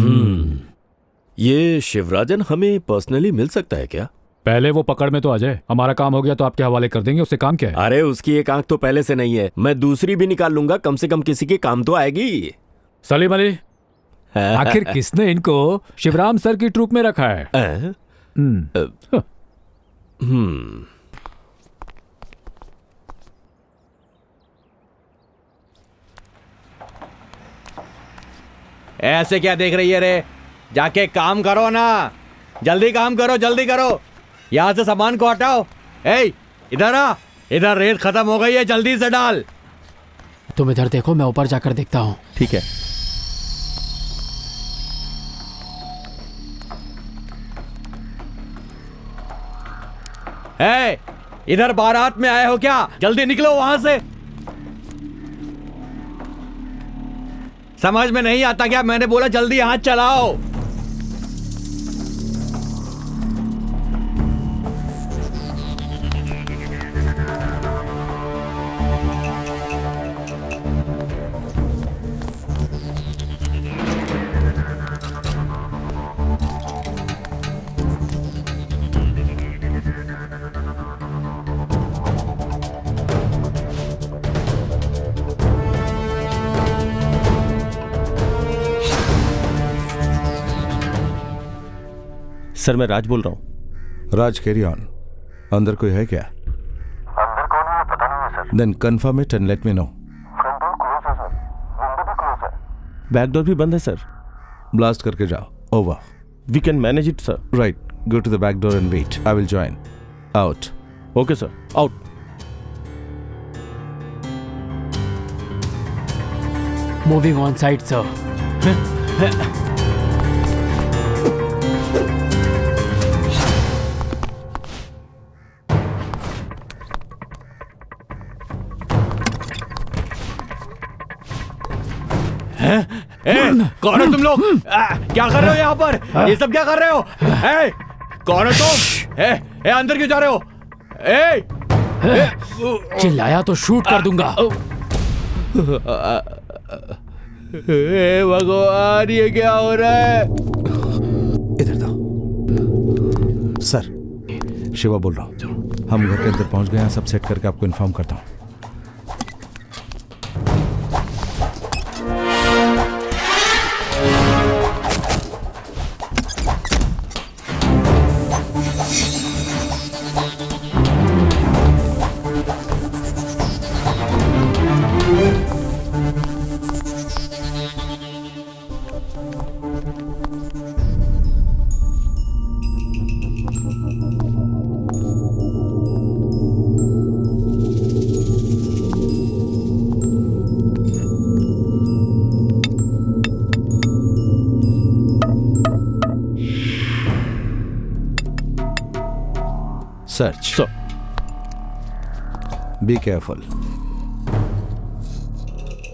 ये शिवराजन हमें पर्सनली मिल सकता है क्या? पहले वो पकड़ में तो आ जाए, हमारा काम हो गया तो आपके हवाले कर देंगे। उससे काम क्या है? अरे उसकी एक आंख तो पहले से नहीं है, मैं दूसरी भी निकाल लूंगा, कम से कम किसी के काम तो आएगी। सलीम अली, आखिर किसने इनको शिवराम सर की ट्रूप में रखा है? ऐसे क्या देख रही है रे? जाके काम करो ना, जल्दी काम करो, जल्दी करो। यहाँ से सामान को हटाओ। इधर आ, इधर रेत खत्म हो गई है, जल्दी से डाल। तुम इधर देखो, मैं ऊपर जाकर देखता हूँ। ठीक है। इधर बारात में आए हो क्या? जल्दी निकलो वहां से। समझ में नहीं आता क्या? मैंने बोला जल्दी हाथ चलाओ। सर, मैं राज बोल रहा हूँ। राज, कैरी ऑन। अंदर कोई है क्या? अंदर कौन है पता नहीं है sir. Then confirm it and let me know. Front door close है सर, विंडो भी क्लोज है। बैक डोर भी बंद है सर। ब्लास्ट करके जाओ। Over. We can manage it sir. Right, go to the back door and wait. I will join. Out. Okay sir, out. Moving on side sir. कौन है तुम लोग? क्या कर रहे हो यहाँ पर? ये सब क्या कर रहे हो? कौन है तुम? अंदर क्यों जा रहे हो? चिल्लाया तो शूट कर दूंगा। भगवान, ये क्या हो रहा है? इधर दो। सर, शिवा बोल रहा हूँ। हम घर के अंदर पहुंच गए हैं, सब सेट करके आपको इन्फॉर्म करता हूँ। Search. Be careful.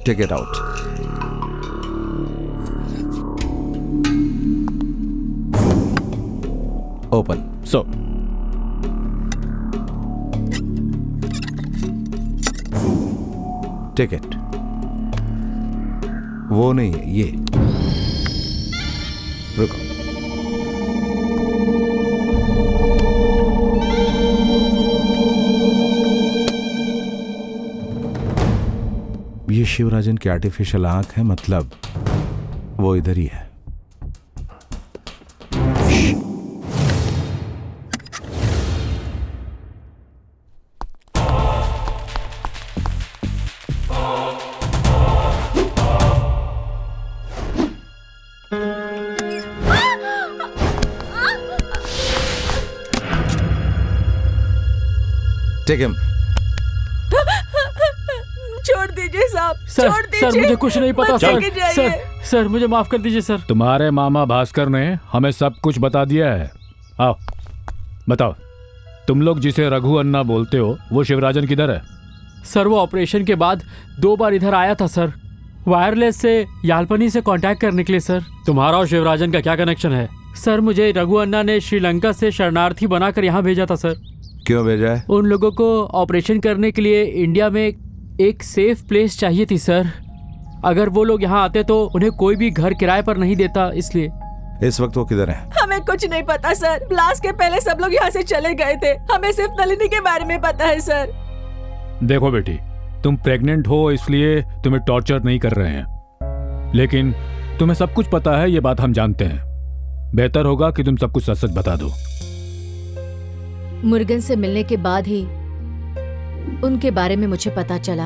Take it out. Open. Take it. वो नहीं है, ये। रुको। ये शिवराजन की आर्टिफिशियल आंख है, मतलब वो इधर ही है। Take him. छोड़ दीजिए साहब, सर, छोड़ दीजिए। सर मुझे कुछ नहीं पता मत सर। लेके जाइए। सर मुझे माफ कर दीजिए सर। तुम्हारे मामा भास्कर ने हमें सब कुछ बता दिया है। आओ बताओ, तुम लोग जिसे रघु अन्ना बोलते हो वो शिवराजन किधर है? सर वो ऑपरेशन के बाद 2 बार इधर आया था सर, वायरलेस से यालपनी से कांटेक्ट करने के लिए। सर तुम्हारा और शिवराजन का क्या कनेक्शन है? सर मुझे रघु अन्ना ने श्रीलंका से शरणार्थी बनाकर यहाँ भेजा था सर। क्यों भेजा है? उन लोगों को ऑपरेशन करने के लिए इंडिया में एक सेफ प्लेस चाहिए थी सर। अगर वो लोग यहाँ आते तो उन्हें कोई भी घर किराए पर नहीं देता, इसलिए। इस वक्त वो किधर है? हमें कुछ नहीं पता सर। ब्लास्ट के पहले सब लोग यहाँ से चले गए थे। हमें सिर्फ नलिनी के बारे में पता है सर। देखो बेटी, तुम प्रेग्नेंट हो इसलिए तुम्हें टॉर्चर नहीं कर रहे हैं, लेकिन तुम्हें सब कुछ पता है, ये बात हम जानते हैं। बेहतर होगा कि तुम सब कुछ सच सच बता दो। मुर्गन से मिलने के बाद ही उनके बारे में मुझे पता चला।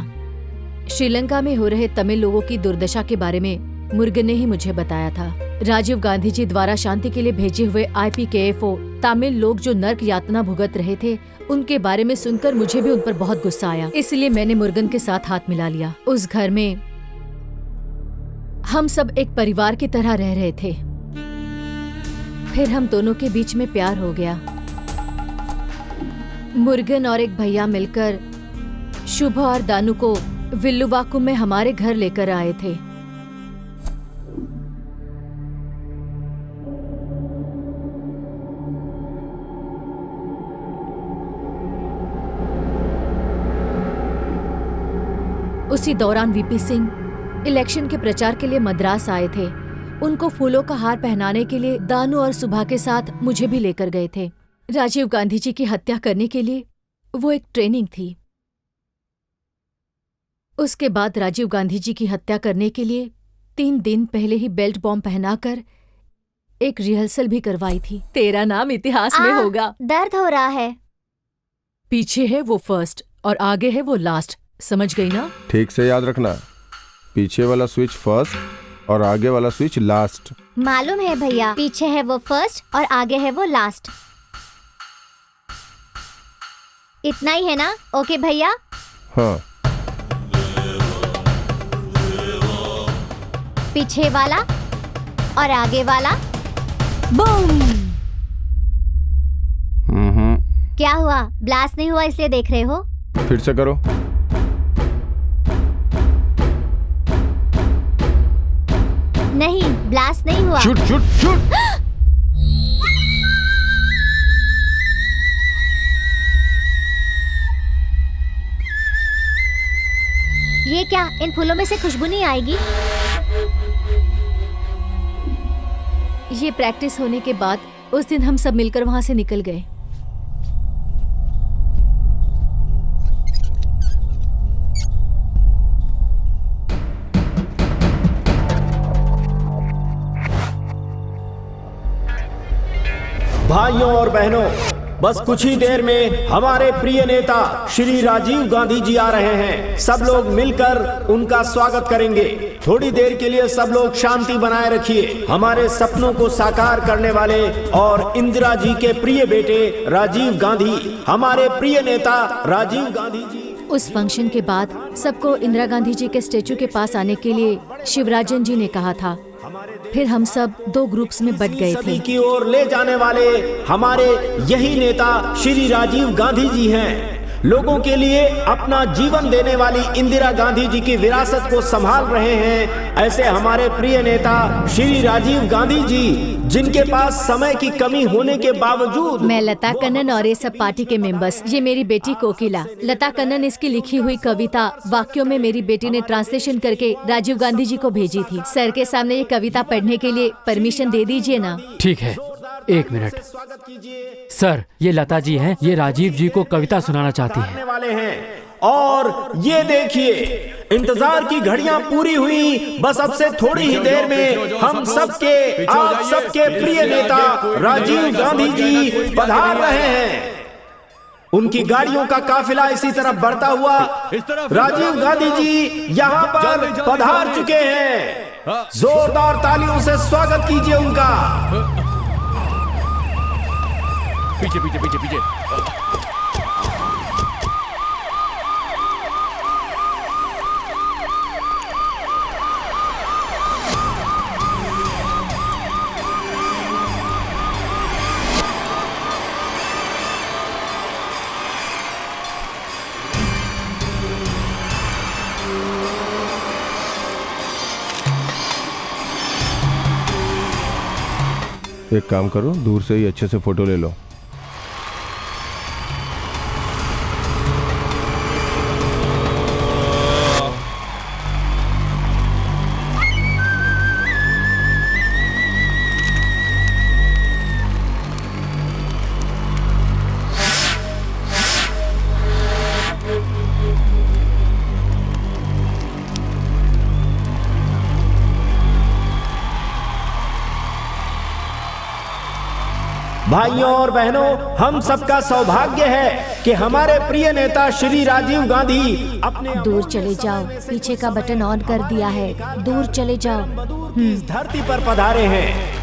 श्रीलंका में हो रहे तमिल लोगों की दुर्दशा के बारे में मुर्गन ने ही मुझे बताया था। राजीव गांधी जी द्वारा शांति के लिए भेजे हुए IPKFO तमिल लोग जो नर्क यातना भुगत रहे थे, उनके बारे में सुनकर मुझे भी उन पर बहुत गुस्सा आया। इसलिए मैंने मुर्गन के साथ हाथ मिला लिया। उस घर में हम सब एक परिवार की तरह रह रहे थे। फिर हम दोनों के बीच में प्यार हो गया। मुर्गन और एक भैया मिलकर शुभ और दानू को विल्लुवाकुम में हमारे घर लेकर आए थे। उसी दौरान VP सिंह इलेक्शन के प्रचार के लिए मद्रास आए थे। उनको फूलों का हार पहनाने के लिए दानू और सुभा के साथ मुझे भी लेकर गए थे। राजीव गांधी जी की हत्या करने के लिए वो एक ट्रेनिंग थी। उसके बाद राजीव गांधी जी की हत्या करने के लिए 3 दिन पहले ही बेल्ट बॉम्ब पहनाकर एक रिहर्सल भी करवाई थी। तेरा नाम इतिहास में होगा। दर्द हो रहा है। पीछे है वो फर्स्ट और आगे है वो लास्ट, समझ गई ना? ठीक से याद रखना, पीछे वाला स्विच फर्स्ट और आगे वाला स्विच लास्ट। मालूम है भैया, पीछे है वो फर्स्ट और आगे है वो लास्ट। इतना ही है ना? ओके भैया। हाँ। पीछे वाला और आगे वाला। बूम। क्या हुआ? ब्लास्ट नहीं हुआ इसलिए देख रहे हो? फिर से करो। नहीं, ब्लास्ट नहीं हुआ। Shoot shoot shoot. ये क्या? इन फूलों में से खुशबू नहीं आएगी? ये प्रैक्टिस होने के बाद उस दिन हम सब मिलकर वहां से निकल गए। भाइयों और बहनों, बस कुछ ही देर में हमारे प्रिय नेता श्री राजीव गांधी जी आ रहे हैं। सब लोग मिलकर उनका स्वागत करेंगे। थोड़ी देर के लिए सब लोग शांति बनाए रखिए। हमारे सपनों को साकार करने वाले और इंदिरा जी के प्रिय बेटे राजीव गांधी, हमारे प्रिय नेता राजीव गांधी जी। उस फंक्शन के बाद सबको इंदिरा गांधी जी के स्टेचू के पास आने के लिए शिवराजन जी ने कहा था। फिर हम सब 2 ग्रुप्स में बट गए थे। की ओर ले जाने वाले हमारे यही नेता श्री राजीव गांधी जी हैं। लोगों के लिए अपना जीवन देने वाली इंदिरा गांधी जी की विरासत को संभाल रहे हैं ऐसे हमारे प्रिय नेता श्री राजीव गांधी जी, जिनके पास समय की कमी होने के बावजूद। मैं लता कन्नन और ये सब पार्टी के मेंबर्स। ये मेरी बेटी कोकिला। लता कन्नन इसकी लिखी हुई कविता वाक्यों में मेरी बेटी ने ट्रांसलेशन करके राजीव गांधी जी को भेजी थी। सर के सामने ये कविता पढ़ने के लिए परमिशन दे दीजिए ना। ठीक है, 1 मिनट। सर, ये लता जी हैं, ये राजीव जी को कविता सुनाना चाहती हैं। वाले हैं और ये देखिए, इंतजार की घड़ियां पूरी हुई। बस अब से थोड़ी ही देर में हम सबके, आप सबके प्रिय नेता राजीव गांधी जी पधार रहे हैं। उनकी गाड़ियों का काफिला इसी तरफ बढ़ता हुआ राजीव गांधी जी यहाँ पर पधार चुके हैं। जोरदार तालियों से स्वागत कीजिए उनका। पीछे पीछे पीछे पीछे। एक काम करो, दूर से ही अच्छे से फोटो ले लो। भाइयों और बहनों, हम सबका सौभाग्य है कि हमारे प्रिय नेता श्री राजीव गांधी अपने दूर चले जाओ, पीछे का बटन ऑन कर दिया है। दूर चले जाओ। इस धरती पर पधारे हैं।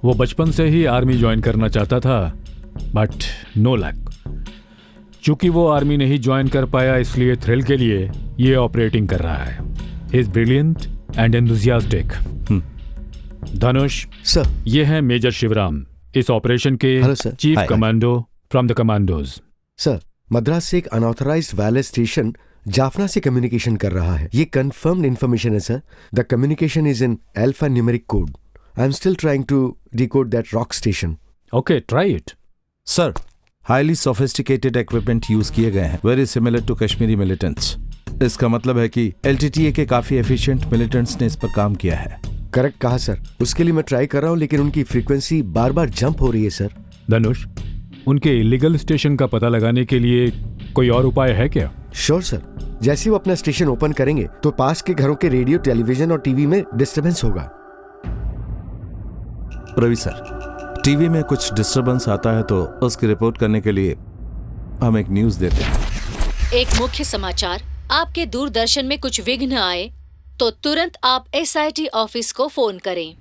वो बचपन से ही आर्मी ज्वाइन करना चाहता था, बट नो लक। चूंकि वो आर्मी नहीं ज्वाइन कर पाया, इसलिए थ्रिल के लिए ये ऑपरेटिंग कर रहा है। He is brilliant and enthusiastic. Dhanush sir, ये है मेजर शिवराम, इस ऑपरेशन के chief commando from the commandos. Sir, Madras से एक अनऑथराइज्ड वायरलेस स्टेशन जाफना से कम्युनिकेशन कर रहा है। ये कंफर्म्ड इंफॉर्मेशन है sir. The communication is in alpha numeric code. I am still trying to decode that rock station. Okay, try it. Sir, highly sophisticated equipment use किए गए हैं, very similar to Kashmiri militants. इसका मतलब है कि LTTA के काफी एफिशिएंट मिलिटेंट्स ने इस पर काम किया है। करेक्ट कहा सर। उसके लिए मैं ट्राई कर रहा हूँ, लेकिन उनकी फ्रीक्वेंसी बार बार जंप हो रही है सर। धनुष, उनके इलीगल स्टेशन का पता लगाने के लिए कोई और उपाय है क्या? Sure sir. जैसे वो अपना स्टेशन ओपन करेंगे तो पास के घरों के रेडियो, टेलीविजन और टीवी में डिस्टर्बेंस होगा। रवि सर, टीवी में कुछ डिस्टरबेंस आता है तो उसकी रिपोर्ट करने के लिए हम एक न्यूज़ देते हैं। एक मुख्य समाचार, आपके दूरदर्शन में कुछ विघ्न आए तो तुरंत आप SIT ऑफिस को फोन करें।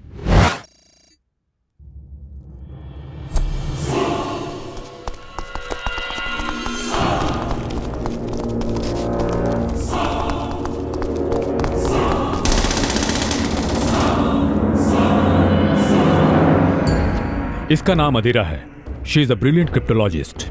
इसका नाम अधीरा है। She is a brilliant cryptologist.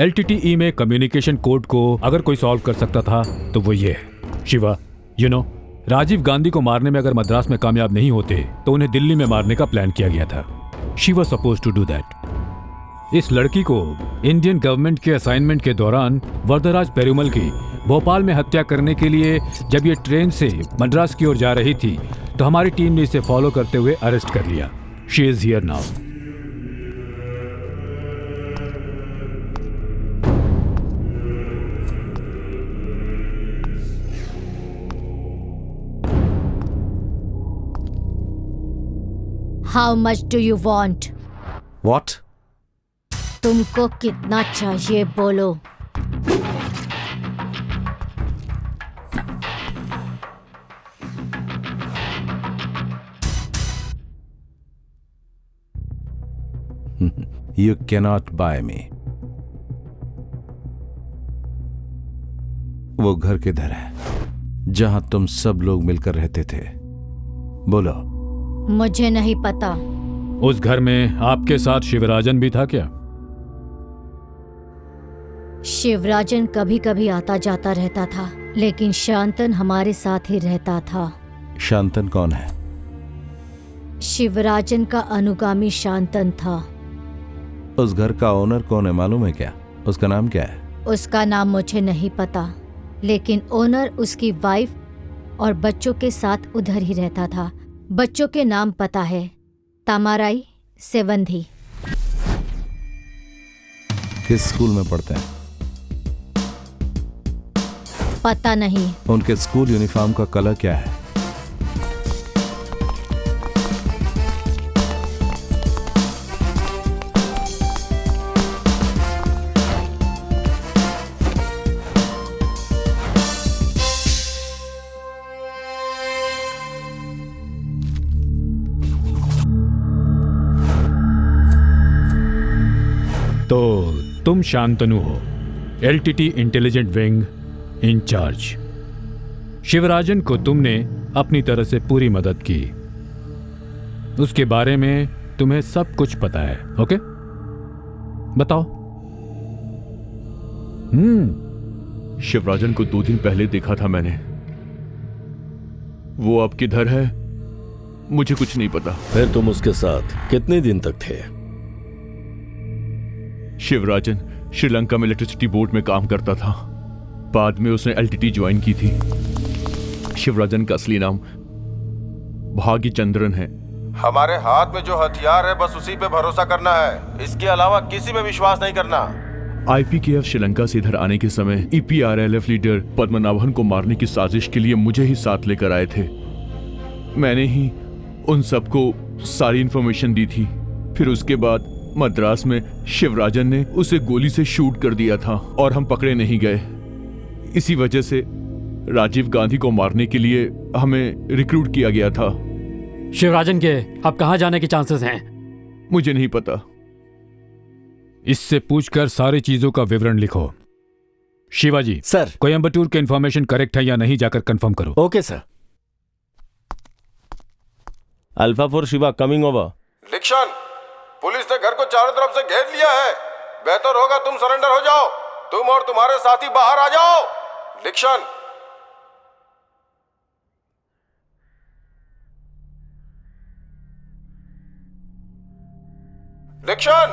LTTE में कम्युनिकेशन कोड को अगर कोई सॉल्व कर सकता था तो वो ये है। शिवा, यू नो, राजीव गांधी को मारने में अगर मद्रास में कामयाब नहीं होते तो उन्हें दिल्ली में मारने का प्लान किया गया था। She was suppose to do that. इस लड़की को इंडियन गवर्नमेंट के असाइनमेंट के दौरान वरदराज पेरुमल की भोपाल में हत्या करने के लिए जब ये ट्रेन से मद्रास की ओर जा रही थी तो हमारी टीम ने इसे फॉलो करते हुए अरेस्ट कर लिया। She is here now. How much do you want? What? तुमको कितना चाहिए बोलो। You cannot buy me. वो घर किधर है जहां तुम सब लोग मिलकर रहते थे? बोलो। मुझे नहीं पता। उस घर में आपके साथ शिवराजन भी था क्या? शिवराजन कभी कभी आता जाता रहता था, लेकिन शांतन हमारे साथ ही रहता था। शांतन कौन है? शिवराजन का अनुगामी शांतन था। उस घर का ओनर कौन है मालूम है क्या? उसका नाम क्या है? उसका नाम मुझे नहीं पता, लेकिन ओनर उसकी वाइफ और बच्चों के साथ उधर ही रहता था। बच्चों के नाम पता है, तामाराई, सेवंधी। किस स्कूल में पढ़ते हैं? पता नहीं। उनके स्कूल यूनिफॉर्म का कलर क्या है? तो तुम शांतनु हो, LTT इंटेलिजेंट विंग इंचार्ज। शिवराजन को तुमने अपनी तरह से पूरी मदद की। उसके बारे में तुम्हें सब कुछ पता है, ओके? बताओ। शिवराजन को 2 दिन पहले देखा था मैंने। वो अब किधर है मुझे कुछ नहीं पता। फिर तुम उसके साथ कितने दिन तक थे? शिवराजन श्रीलंका में इलेक्ट्रिसिटी बोर्ड में काम करता था। बाद में उसने LTT ज्वाइन की थी। शिवराजन का असली नाम भाग्य चंद्रन है। हमारे हाथ में जो हथियार है बस उसी पे भरोसा करना है, इसके अलावा किसी पे विश्वास नहीं करना। IPKF श्रीलंका से इधर आने के समय EPRLF लीडर पद्मनाभन को मारने की साजिश के लिए मुझे ही साथ लेकर आए थे। मैंने ही उन सबको सारी इंफॉर्मेशन दी थी। फिर उसके बाद मद्रास में शिवराजन ने उसे गोली से शूट कर दिया था और हम पकड़े नहीं गए। इसी वजह से राजीव गांधी को मारने के लिए हमें रिक्रूट किया गया था। शिवराजन के अब कहां जाने के चांसेस हैं? मुझे नहीं पता। इससे पूछकर सारी चीजों का विवरण लिखो। शिवाजी सर, कोयम्बटूर के इंफॉर्मेशन करेक्ट है या नहीं जाकर कंफर्म करो। Okay sir. Alpha 4 Shiva coming over. लिक्शन, पुलिस ने घर को चारों तरफ से घेर लिया है। बेहतर होगा तुम सरेंडर हो जाओ। तुम और तुम्हारे साथी बाहर आ जाओ। लिक्शन। लिक्शन,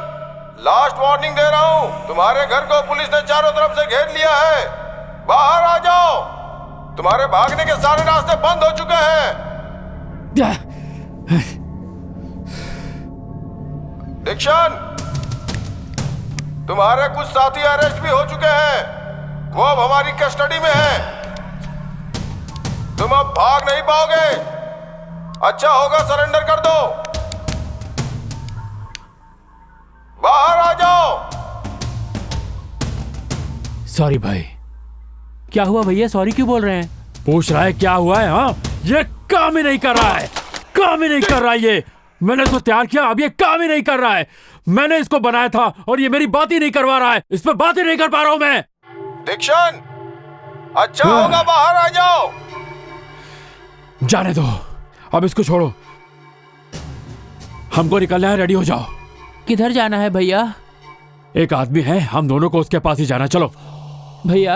लास्ट वार्निंग दे रहा हूं। तुम्हारे घर को पुलिस ने चारों तरफ से घेर लिया है। बाहर आ जाओ। तुम्हारे भागने के सारे रास्ते बंद हो चुके हैं। दीक्षण, तुम्हारे कुछ साथी अरेस्ट भी हो चुके हैं। वो अब हमारी कस्टडी में हैं। तुम अब भाग नहीं पाओगे। अच्छा होगा सरेंडर कर दो। बाहर आ जाओ। सॉरी भाई। क्या हुआ भैया, सॉरी क्यों बोल रहे हैं? पूछ रहा है क्या हुआ है? हाँ, ये काम ही नहीं कर रहा है, काम ही नहीं कर रहा है ये। मैंने इसको तैयार किया, अब ये काम ही नहीं कर रहा है। मैंने इसको बनाया था और ये मेरी बात ही नहीं करवा रहा है। इस पे बात ही नहीं कर पा रहा हूं मैं। दीक्षण, अच्छा होगा बाहर आ जाओ। जाने दो, अब इसको छोड़ो। हमको निकलना है, रेडी हो जाओ। किधर जाना है भैया? एक आदमी है, हम दोनों को उसके पास ही जाना। चलो भैया,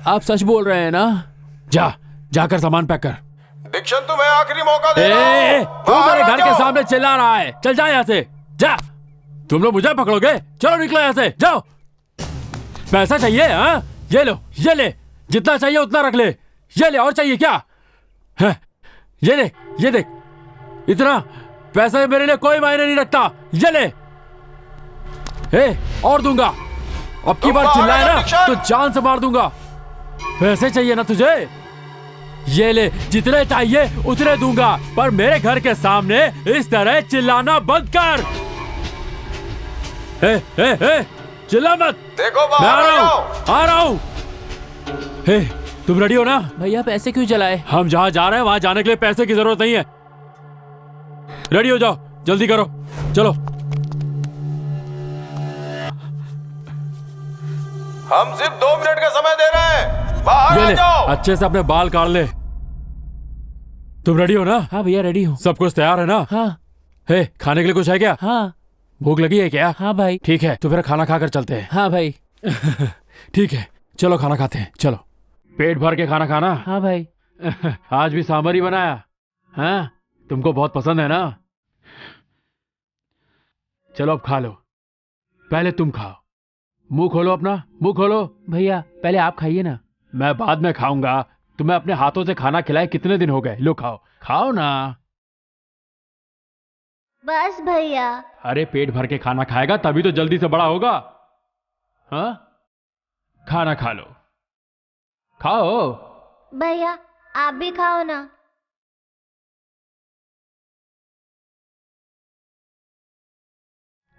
आप सच बोल रहे हैं ना? जाकर सामान पैक कर। दीक्षण, तुम्हें आखिरी मौका दे रहा हूं। तू मेरे घर के सामने चिल्ला रहा है, चल जा यहाँ से, जा। तुम लोग मुझे पकड़ोगे? चलो निकलो यहाँ से, जाओ। पैसा चाहिए? हाँ, ये लो, ये ले, जितना चाहिए उतना रख ले। ये ले, और चाहिए क्या? है, ये देख, ये देख, इतना पैसा मेरे लिए कोई मायने नहीं रखता। ये ले, और दूंगा। अब की बार चिल्लाए ना तो जान से मार दूंगा। पैसे चाहिए ना तुझे? ये ले, जितने चाहिए उतने दूंगा, पर मेरे घर के सामने इस तरह चिल्लाना बंद कर। चिल्ला मत। देखो मैं आ रहा हूँ। तुम रेडी हो ना? भैया पैसे क्यों चलाए? हम जहाँ जा रहे हैं वहां जाने के लिए पैसे की जरूरत नहीं है। रेडी हो जाओ, जल्दी करो, चलो। हम सिर्फ 2 मिनट का समय दे रहे हैं, बाहर आ जाओ। अच्छे से अपने बाल काट ले। तुम रेडी हो ना? हाँ भैया रेडी हूँ। सब कुछ तैयार है ना? हाँ। खाने के लिए कुछ है क्या? हाँ। भूख लगी है क्या? हाँ भाई। ठीक है, तो फिर खाना खाकर चलते हैं। हाँ भाई। ठीक है, चलो खाना खाते हैं, चलो। पेट भर के खाना खाना। हाँ भाई। आज भी सांभर ही बनाया? हाँ, तुमको बहुत पसंद है ना? चलो अब खा लो। पहले तुम खाओ, मुंह खोलो अपना, मुंह खोलो। भैया पहले आप खाइए ना। मैं बाद में खाऊंगा। तुम्हें अपने हाथों से खाना खिलाए कितने दिन हो गए? लो खाओ, खाओ ना। बस भैया। अरे पेट भर के खाना खाएगा तभी तो जल्दी से बड़ा होगा। हाँ, खाना खा लो, खाओ। भैया आप भी खाओ ना।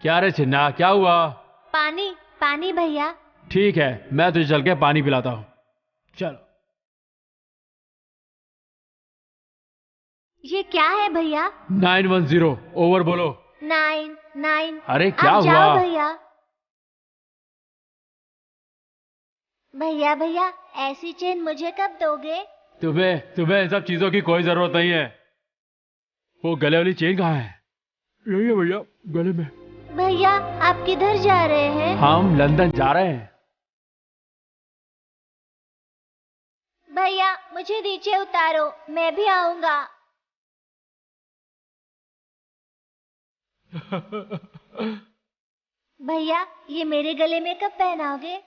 क्या रे छिन्ना, क्या हुआ? पानी, पानी भैया। ठीक है, मैं तुझे चल के पानी पिलाता हूँ, चलो। ये क्या है भैया? 910 ओवर बोलो। 9। अरे क्या आप हुआ? जाओ भैया। भैया भैया ऐसी चेन मुझे कब दोगे? तुम्हें इन सब चीजों की कोई जरूरत नहीं है। वो गले वाली चेन कहाँ है? यही है भैया, गले में। भैया आप किधर जा रहे हैं? हम लंदन जा रहे हैं। भैया मुझे नीचे उतारो, मैं भी आऊंगा। भैया ये मेरे गले में कब पहनाओगे? देखो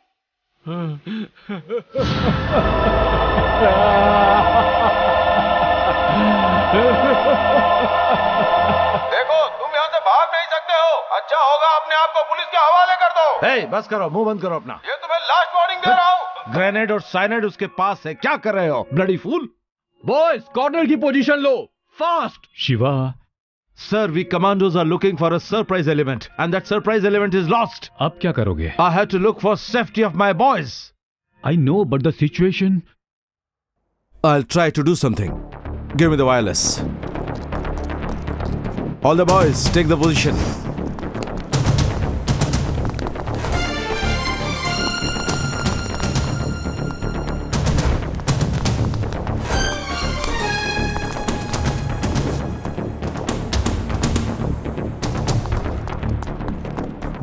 तुम यहाँ से भाग नहीं सकते हो। अच्छा होगा अपने आप को पुलिस के हवाले कर दो। हे, बस करो, मुंह बंद करो अपना। ये तुम्हें लास्ट वार्निंग दे रहा हूँ। ग्रेनेड और साइनाइड उसके पास है, क्या कर रहे हो ब्लडी फूल? बॉयज कॉर्नर की position low, fast. Shiva, Sir, we commandos are looking for a surprise element, and that surprise element is lost. अब क्या करोगे? I had to look for safety of my boys. I know, but the situation. I'll try to do something. Give me the wireless. All the boys, take the position.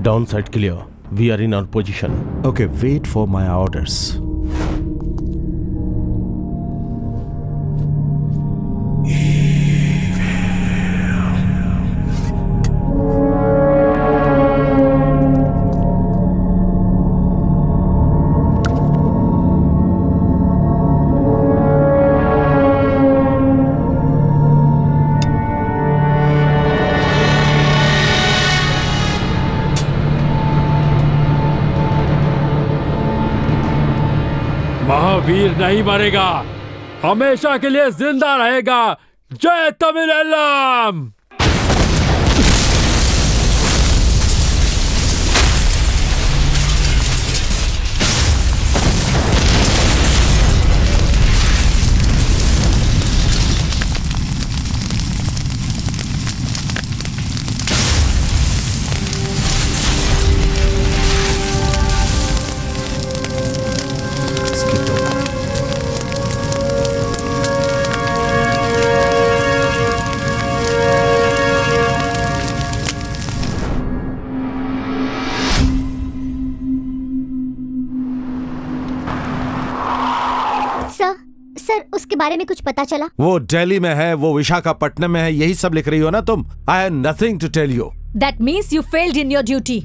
Downside clear. We are in our position. Okay, wait for my orders. Mahavir नहीं मरेगा, हमेशा के लिए जिंदा रहेगा। जय Tamil एल्लम। Sir उसके बारे में कुछ पता चला? वो दिल्ली में है, वो विशाखापट्टनम में है, यही सब लिख रही हो ना तुम? I have nothing to tell you. That means you failed in your duty.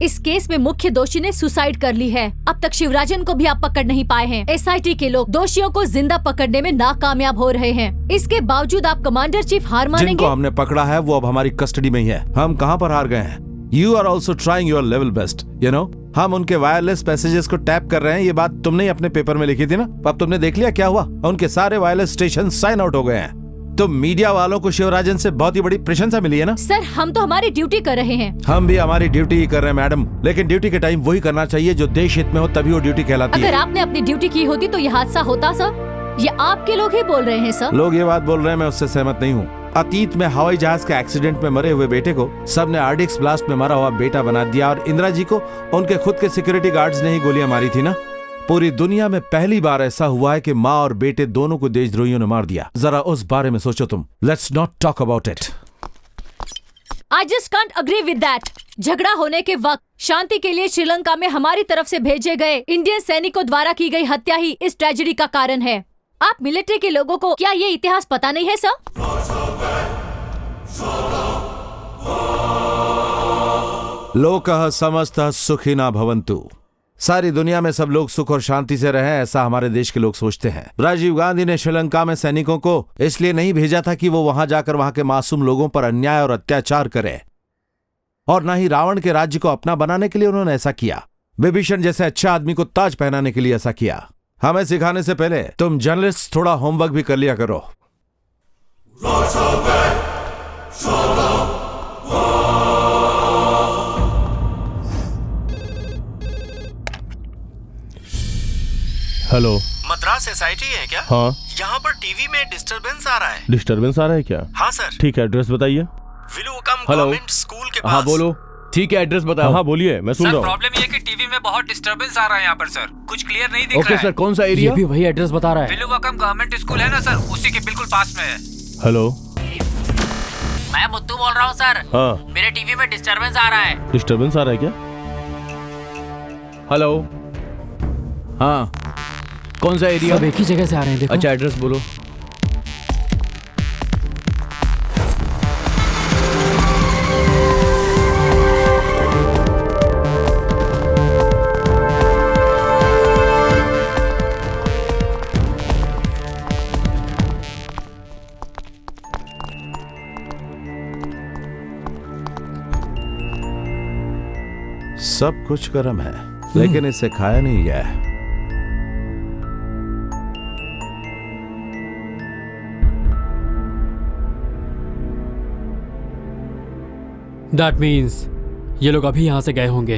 इस केस में मुख्य दोषी ने सुसाइड कर ली है। अब तक शिवराजन को भी आप पकड़ नहीं पाए हैं। एसआईटी के लोग दोषियों को जिंदा पकड़ने में नाकामयाब हो रहे हैं। इसके बावजूद आप कमांडर चीफ हार मानेंगे? जिनको हमने पकड़ा है वो अब हमारी कस्टडी में ही है। हम कहाँ पर हार गए हैं? You are also trying your level best, you know? हम उनके वायरलेस मैसेजेस को टैप कर रहे हैं। ये बात तुमने ही अपने पेपर में लिखी थी ना? अब तुमने देख लिया क्या हुआ? उनके सारे वायरलेस स्टेशन साइन आउट हो गए हैं। तो मीडिया वालों को शिवराजन से बहुत ही बड़ी प्रशंसा मिली है ना? सर हम तो हमारी ड्यूटी कर रहे हैं। हम भी हमारी ड्यूटी ही कर रहे हैं मैडम, लेकिन ड्यूटी के टाइम वही करना चाहिए जो देश हित में हो, तभी वो ड्यूटी कहलाती है। अगर आपने अपनी ड्यूटी की होती तो ये हादसा होता सर? ये आपके लोग ही बोल रहे हैं सर। लोग ये बात बोल रहे हैं, मैं उससे सहमत नहीं हूँ। अतीत में हवाई जहाज के एक्सीडेंट में मरे हुए बेटे को सबने आरडीएक्स ब्लास्ट में मरा हुआ बेटा बना दिया, और इंदिरा जी को उनके खुद के सिक्योरिटी गार्ड्स ने ही गोलियां मारी थी ना? पूरी दुनिया में पहली बार ऐसा हुआ है कि माँ और बेटे दोनों को देशद्रोहियों ने मार दिया। जरा उस बारे में सोचो तुम। Let's not talk about it. I just can't agree with that. झगड़ा होने के वक्त शांति के लिए श्रीलंका में हमारी तरफ से भेजे गए इंडियन सैनिकों द्वारा की गई हत्या ही इस ट्रेजेडी का कारण है। आप मिलिट्री के लोगों को क्या ये इतिहास पता नहीं है सर? लोकः समस्तः सुखिनः भवन्तु। सारी दुनिया में सब लोग सुख और शांति से रहें, ऐसा हमारे देश के लोग सोचते हैं। राजीव गांधी ने श्रीलंका में सैनिकों को इसलिए नहीं भेजा था कि वो वहां जाकर वहां के मासूम लोगों पर अन्याय और अत्याचार करें, और न ही रावण के राज्य को अपना बनाने के लिए उन्होंने ऐसा किया। विभीषण जैसे अच्छे आदमी को ताज पहनाने के लिए ऐसा किया। हमें सिखाने से पहले तुम जर्नलिस्ट थोड़ा होमवर्क भी कर लिया करो। हेलो, मद्रास एसआईटी है क्या? हाँ। यहाँ पर टीवी में डिस्टरबेंस आ रहा है। डिस्टरबेंस आ रहा है क्या? हाँ सर। ठीक है, एड्रेस बताइए। विलुवकम हेलो। गवर्नमेंट स्कूल के पास। हाँ बोलो। ठीक है, एड्रेस बताओ। हाँ बोलिए, मैं सुन रहा हूँ। प्रॉब्लम ये कि टीवी में बहुत डिस्टरबेंस आ रहा है यहाँ पर सर, कुछ क्लियर नहीं दिख रहा है। ओके सर, कौन सा एरिया? ये भी वही एड्रेस बता रहा है। विलुवकम गवर्नमेंट स्कूल है ना सर, उसी के बिल्कुल पास में है। हेलो, मैं मुत्तू बोल रहा हूँ सर। हाँ। मेरे टीवी में डिस्टरबेंस आ रहा है। डिस्टरबेंस आ रहा है क्या? हेलो। हाँ, कौन सा एरिया? सब एक ही जगह से आ रहे हैं, देखो। अच्छा, एड्रेस बोलो। सब कुछ गर्म है, लेकिन इसे खाया नहीं गया है। That means ये लोग अभी यहाँ से गए होंगे।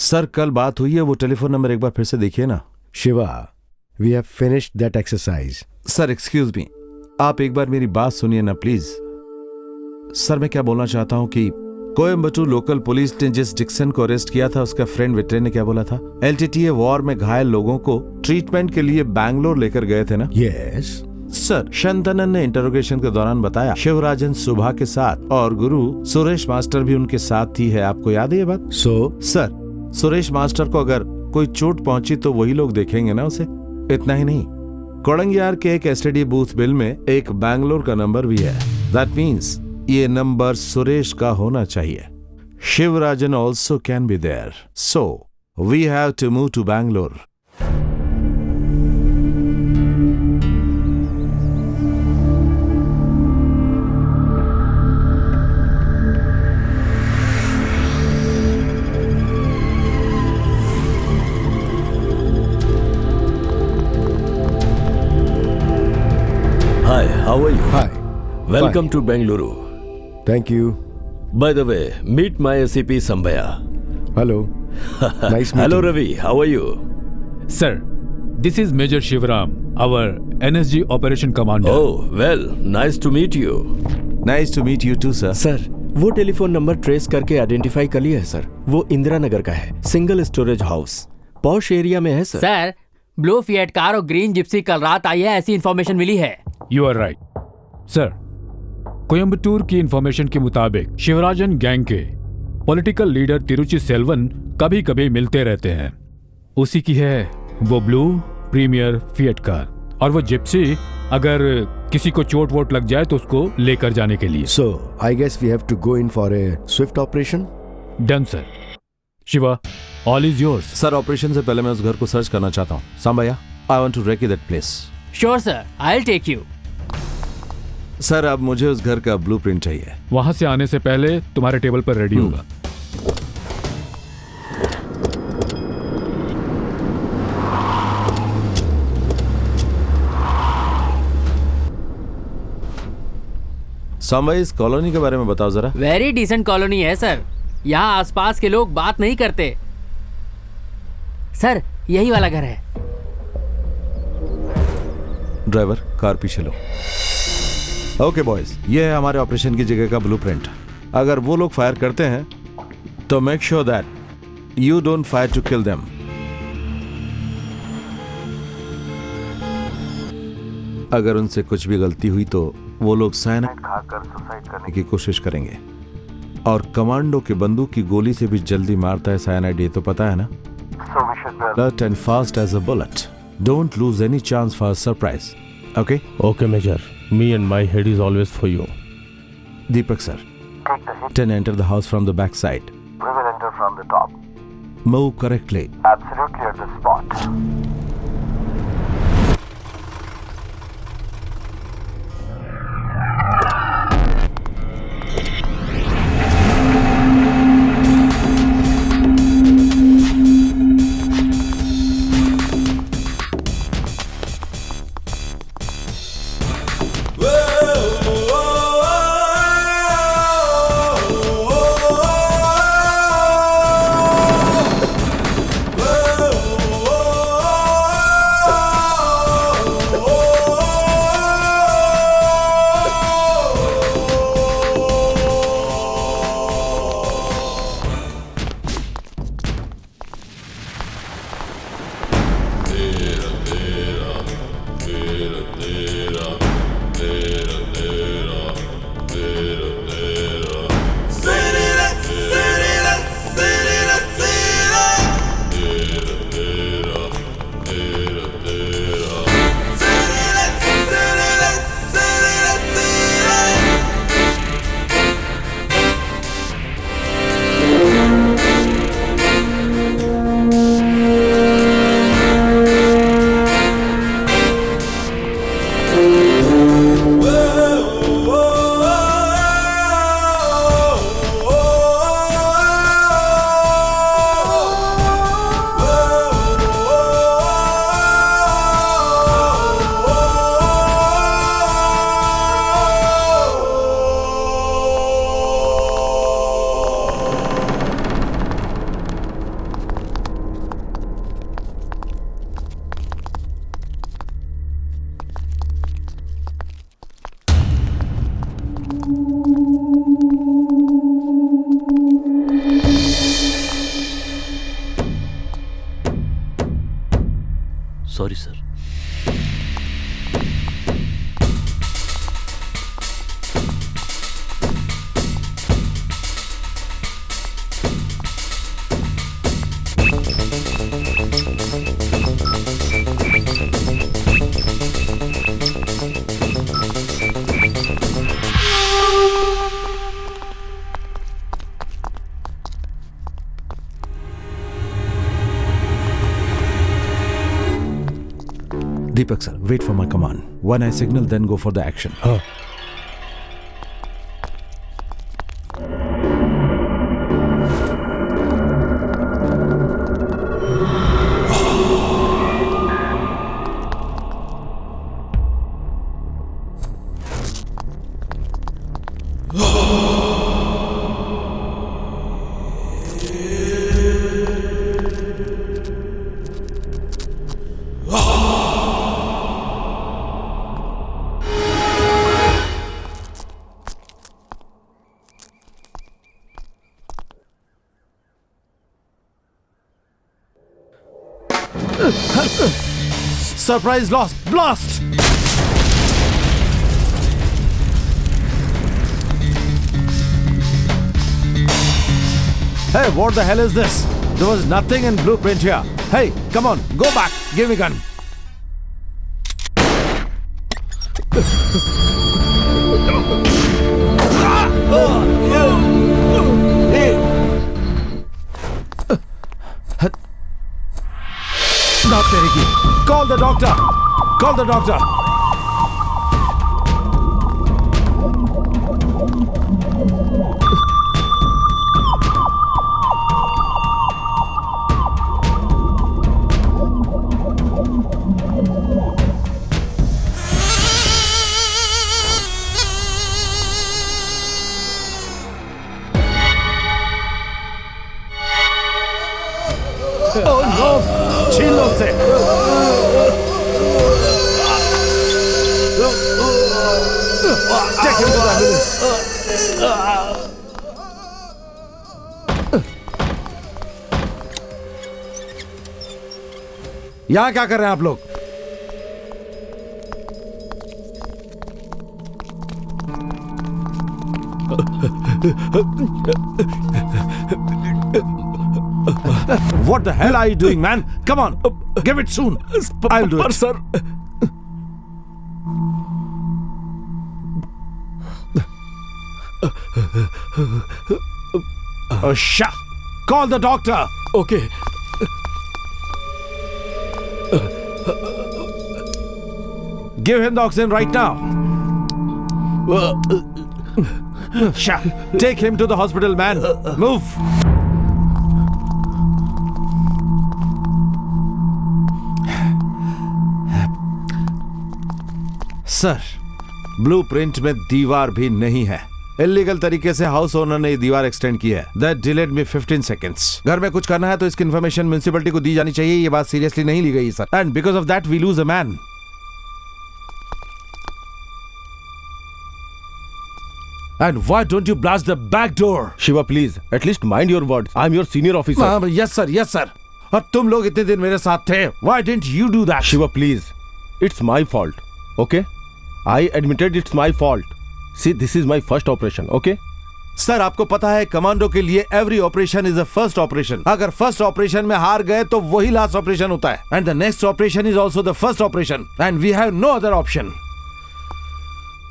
सर कल बात हुई है, वो टेलीफोन नंबर एक बार फिर से देखिए ना। Shiva, we have finished that exercise. Sir excuse me, आप एक बार मेरी बात सुनिए ना प्लीज। सर मैं क्या बोलना चाहता हूँ कि कोयम्बटूर लोकल पुलिस ने जिस डिक्सन को अरेस्ट किया था, उसका फ्रेंड विट्रे ने क्या बोला था? एलटीटीए वॉर में घायल लोगों को ट्रीटमेंट के लिए बैंगलोर लेकर गए थे ना? यस सर, शंतनन ने इंटरोगेशन के दौरान बताया शिवराजन सुभा के साथ और गुरु सुरेश मास्टर भी उनके साथ ही है। आपको याद है ये बात? सर, सुरेश मास्टर को अगर कोई चोट पहुंची तो वही लोग देखेंगे ना उसे। इतना ही नहीं, कोड़ंगियार के एक एसटीडी बूथ बिल में एक बैंगलोर का नंबर भी है। दैट मीन्स ये नंबर सुरेश का होना चाहिए। Sivarajan also can be there, so we have to move to Bangalore. Hi, how are you? Hi. Welcome to Bengaluru. Thank you. By the way, meet my SCP Sambhaya. Hello. Nice meeting. Hello Ravi, how are you? Sir, this is Major Shivaram, our NSG Operation Commander. Oh, well, nice to meet you. Nice to meet you too, sir. Sir, वो telephone number trace करके identify कर लिया है sir. वो इंदिरा नगर का है, single storage house, posh area में है sir. Sir, blue fiat car और ग्रीन जिप्सी कल रात आई है, ऐसी इन्फॉर्मेशन मिली है। You are right. Sir, Coimbatore की इंफॉर्मेशन के मुताबिक शिवराजन गैंग के पॉलिटिकल लीडर तिरुचि सेल्वन कभी कभी मिलते रहते हैं। उसी की है वो ब्लू प्रीमियर फिएट कार, और वो जिप्सी अगर किसी को चोट वोट लग जाए तो उसको लेकर जाने के लिए। So, I guess we have to go in for a swift operation. Done sir. Shiva, all is yours. Sir, operation से पहले मैं उस घर को सर्च करना चाहता हूँ। Sambaiah, I want to recce that place. Sure sir, I will take you. Sir, अब मुझे उस घर का ब्लूप्रिंट चाहिए। वहां से आने से पहले तुम्हारे टेबल पर रेडी होगा। सांबैया, इस कॉलोनी के बारे में बताओ जरा। वेरी डिसेंट कॉलोनी है सर। यहाँ आसपास के लोग बात नहीं करते। सर, यही वाला घर है। ड्राइवर, कार पीछे लो। ओके बॉयज, ये है हमारे ऑपरेशन की जगह का ब्लूप्रिंट। अगर वो लोग फायर करते हैं तो make sure that you don't fire to kill them. अगर उनसे कुछ भी गलती हुई तो वो लोग साइनाइड खाकर सुसाइड करने की कोशिश करेंगे, और कमांडो के बंदूक की गोली से भी जल्दी मारता है साइनाइड, ये तो पता है ना। So we should be Alert and fast as a bullet. Don't lose any chance for a surprise. Okay? Okay, Major. Me and my head is always for you. Deepak sir, take the hit. then enter the house from the back side. We will enter from the top. Move correctly. Absolutely at the spot. Sorry sir. Deepak sir, wait for my command. When I signal, then go for the action. Surprise lost! Blast! Hey, what the hell is this? There was nothing in blueprint here. Hey, come on, go back. Give me gun. Doctor, call the doctor. Call the doctor. Oh no! छीलो से! Take him to the ambulance. यहाँ क्या कर रहे हैं आप लोग? What the hell are you doing, man? Come on, give it soon. I'll do it. Sir. Shut. Call the doctor. Okay. Give him the oxygen right now. Shut. Take him to the hospital, man. Move. Sir, blueprint में दीवार भी नहीं है। Illegal तरीके से house owner ने ये दीवार एक्सटेंड की है। That delayed me 15 seconds. घर में कुछ करना है तो इसकी इन्फॉर्मेशन म्युनिसिपैलिटी को दी जानी चाहिए। ये बात सीरियसली नहीं ली गई sir. And because of that we lose a man. And why don't you blast the back door? Shiva, please, at least mind your words. I'm your senior officer. Yes sir, yes sir. और तुम लोग इतने दिन मेरे साथ थे। Why didn't you do that? Shiva, please, it's my fault. Okay? I admitted it's my fault. See, this is my first operation. Okay? Sir, आपको पता है कमांडो के लिए every operation is a first operation. अगर first operation में हार गए तो वही लास्ट ऑपरेशन होता है। And the next operation is also the first operation and we have no other option.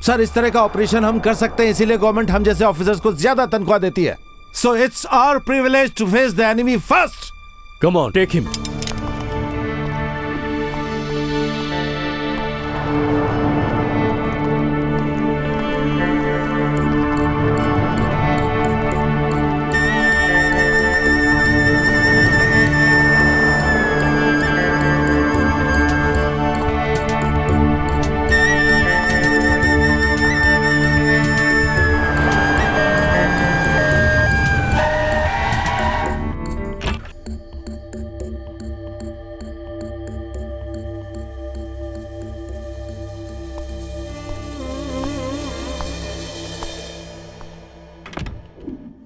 Sir, इस तरह का ऑपरेशन हम कर सकते हैं, इसीलिए गवर्नमेंट हम जैसे ऑफिसर्स को ज्यादा तनख्वाह देती है। So it's our privilege to face the enemy first. Come on, take him.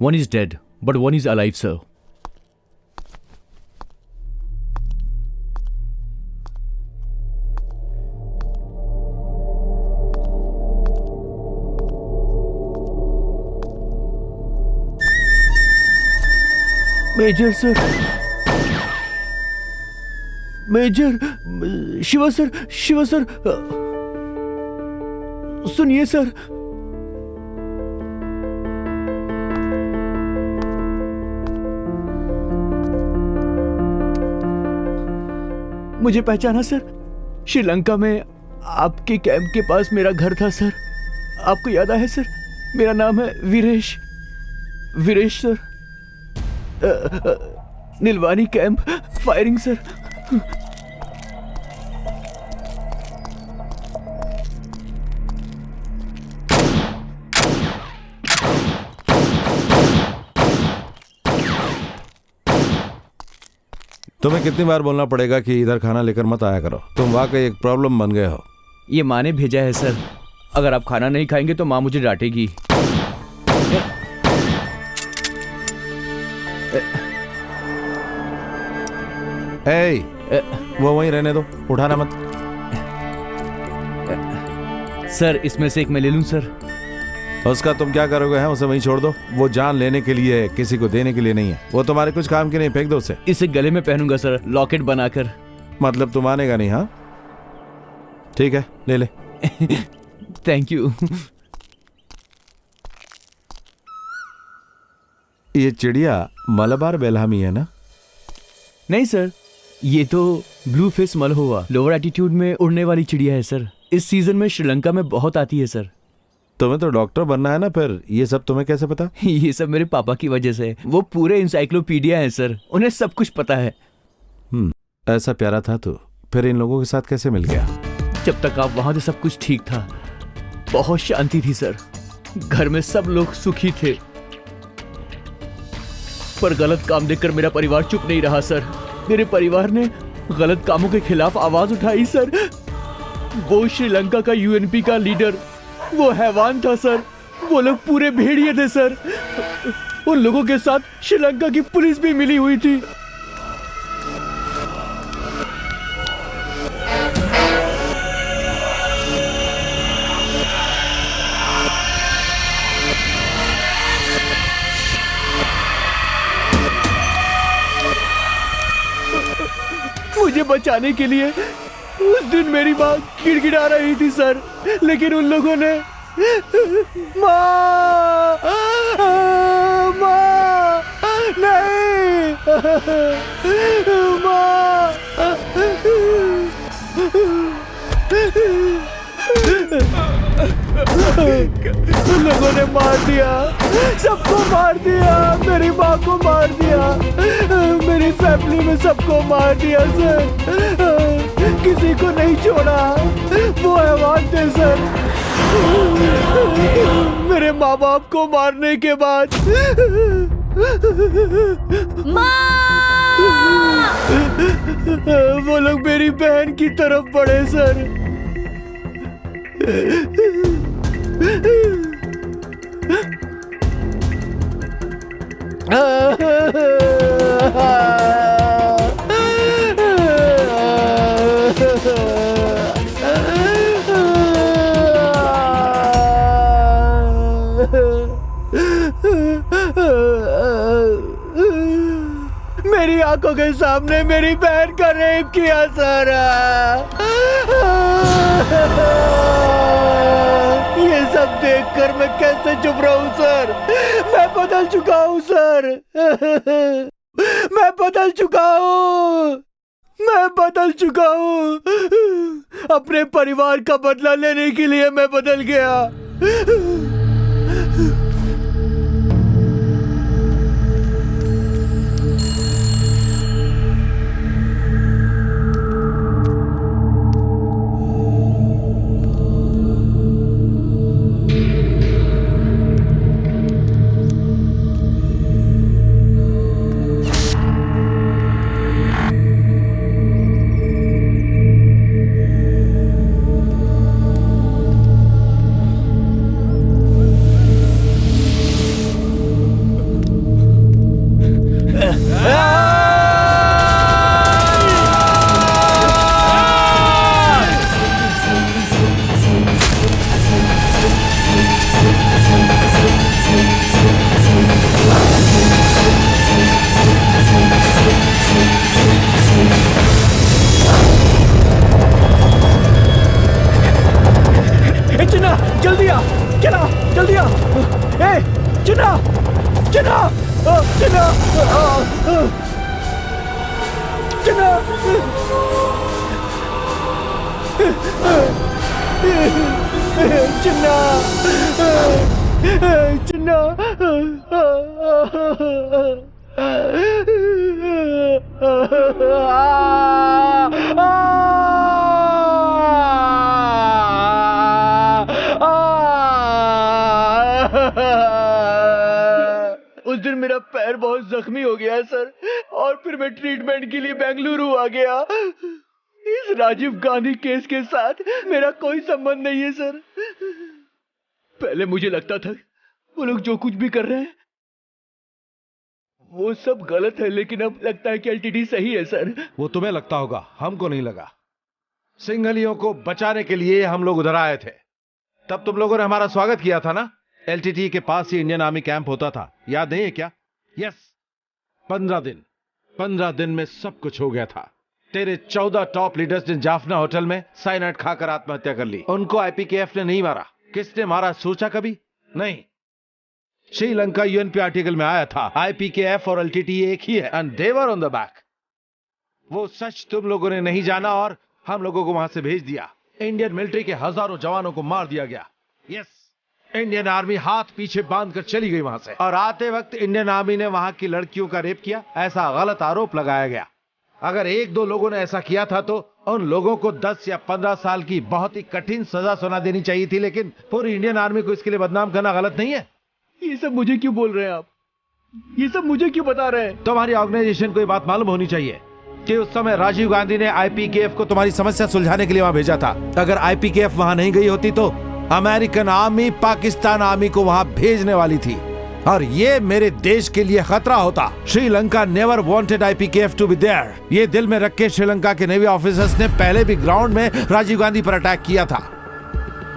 One is dead, but one is alive, sir. Major sir, major, Shiva sir, Shiva sir, सुनिए सर। मुझे पहचाना सर? श्रीलंका में आपके कैंप के पास मेरा घर था सर। आपको याद आया सर? मेरा नाम है Veeresh. Veeresh sir, Neelavani camp, firing sir. तुम्हें कितनी बार बोलना पड़ेगा कि इधर खाना लेकर मत आया करो। तुम वाकई एक प्रॉब्लम बन गए हो। ये माँ ने भेजा है सर। अगर आप खाना नहीं खाएंगे तो माँ मुझे डांटेगी। वो वहीं रहने दो, उठाना मत। सर, इसमें से एक मैं ले लूं सर? उसका तुम क्या करोगे? हैं उसे वहीं छोड़ दो। वो जान लेने के लिए है, किसी को देने के लिए नहीं है। वो तुम्हारे कुछ काम की नहीं, फेंक दो उसे। इसे गले में पहनूंगा सर, लॉकेट बनाकर। मतलब तुम मानेगा नहीं? हाँ ठीक है, ले ले। Thank you. ये चिड़िया मलबार बेलहामी है ना? नहीं सर, ये तो ब्लू फेस मलहोवा, लोअर एटीट्यूड में उड़ने वाली चिड़िया है सर। इस सीजन में श्रीलंका में बहुत आती है सर। तुम्हें तो डॉक्टर बनना है ना, फिर ये सब तुम्हें कैसे पता? ये सब मेरे पापा की वजह से। वो पूरे इंसाइक्लोपीडिया है सर, उन्हें सब कुछ पता है। ऐसा प्यारा था तू, फिर इन लोगों के साथ कैसे मिल गया? जब तक आप वहां थे सब कुछ ठीक था, बहुत शांति थी सर। घर में सब लोग सुखी थे, पर गलत काम देखकर मेरा परिवार चुप नहीं रहा सर। मेरे परिवार ने गलत कामों के खिलाफ आवाज उठाई सर। वो श्रीलंका का यूएनपी का लीडर, वो हैवान था सर। वो लोग पूरे भेड़िए थे सर। उन लोगों के साथ श्रीलंका की पुलिस भी मिली हुई थी। मुझे बचाने के लिए उस दिन मेरी माँ गिड़गिड़ा रही थी सर, लेकिन उन लोगों ने माँ माँ नहीं माँ उन लोगों ने मार दिया, सबको मार दिया, मेरी माँ को मार दिया, मेरी फैमिली में सबको मार दिया सर। किसी को नहीं छोड़ा। वो हैवान थे सर। मेरे माँ बाप को मारने के बाद वो लोग मेरी बहन की तरफ बढ़े सर। मेरी आंखों के सामने मेरी बहन का रेप किया सर। ये सब देखकर मैं कैसे चुप रहूं सर? मैं बदल चुका हूं सर। मैं बदल चुका हूं। मैं बदल चुका हूं। अपने परिवार का बदला लेने के लिए मैं बदल गया। उस दिन मेरा पैर बहुत जख्मी हो गया सर, और फिर मैं ट्रीटमेंट के लिए बेंगलुरु आ गया। इस राजीव गांधी केस के साथ मेरा कोई संबंध नहीं है सर। पहले मुझे लगता था वो लोग जो कुछ भी कर रहे हैं वो सब गलत है, लेकिन अब लगता है कि एलटीडी सही है सर। वो तुम्हें लगता होगा, हमको नहीं लगा। सिंघलियों को बचाने के लिए हम लोग उधर आए थे। तब तुम लोगों ने हमारा स्वागत किया था ना? एलटीटी के पास ही इंडियन आर्मी कैंप होता था, याद नहीं है क्या? यस, 15 दिन में सब कुछ हो गया था। तेरे 14 टॉप लीडर्स ने जाफना होटल में साइनाइड खाकर आत्महत्या कर ली। उनको आईपीकेएफ ने नहीं मारा। किसने मारा सोचा कभी? नहीं। श्रीलंका यूएनपी आर्टिकल में आया था आईपीकेएफ और एलटीटी एक ही है and they were on the back. वो सच तुम लोगों ने नहीं जाना और हम लोगों को वहां से भेज दिया। इंडियन मिलिट्री के हजारों जवानों को मार दिया गया। यस, इंडियन आर्मी हाथ पीछे बांधकर चली गई वहां से, और आते वक्त इंडियन आर्मी ने वहां की लड़कियों का रेप किया, ऐसा गलत आरोप लगाया गया। अगर 1-2 लोगों ने ऐसा किया था तो उन लोगों को 10 या 15 साल की बहुत ही कठिन सजा सुना देनी चाहिए थी, लेकिन पूरी इंडियन आर्मी को इसके लिए बदनाम करना गलत नहीं है। ये सब मुझे क्यों बोल रहे हैं आप? ये सब मुझे क्यों बता रहे हैं? तुम्हारी ऑर्गेनाइजेशन को ये बात मालूम होनी चाहिए कि उस समय राजीव गांधी ने आईपीकेएफ को तुम्हारी समस्या सुलझाने के लिए वहां भेजा था। अगर आईपीकेएफ वहां नहीं गई होती तो अमेरिकन आर्मी पाकिस्तान आर्मी को वहां भेजने वाली थी, और ये मेरे देश के लिए खतरा होता। Sri Lanka never wanted IPKF to be there. ये दिल में रख के श्रीलंका के नेवी ऑफिसर्स ने पहले भी ग्राउंड में राजीव गांधी पर अटैक किया था।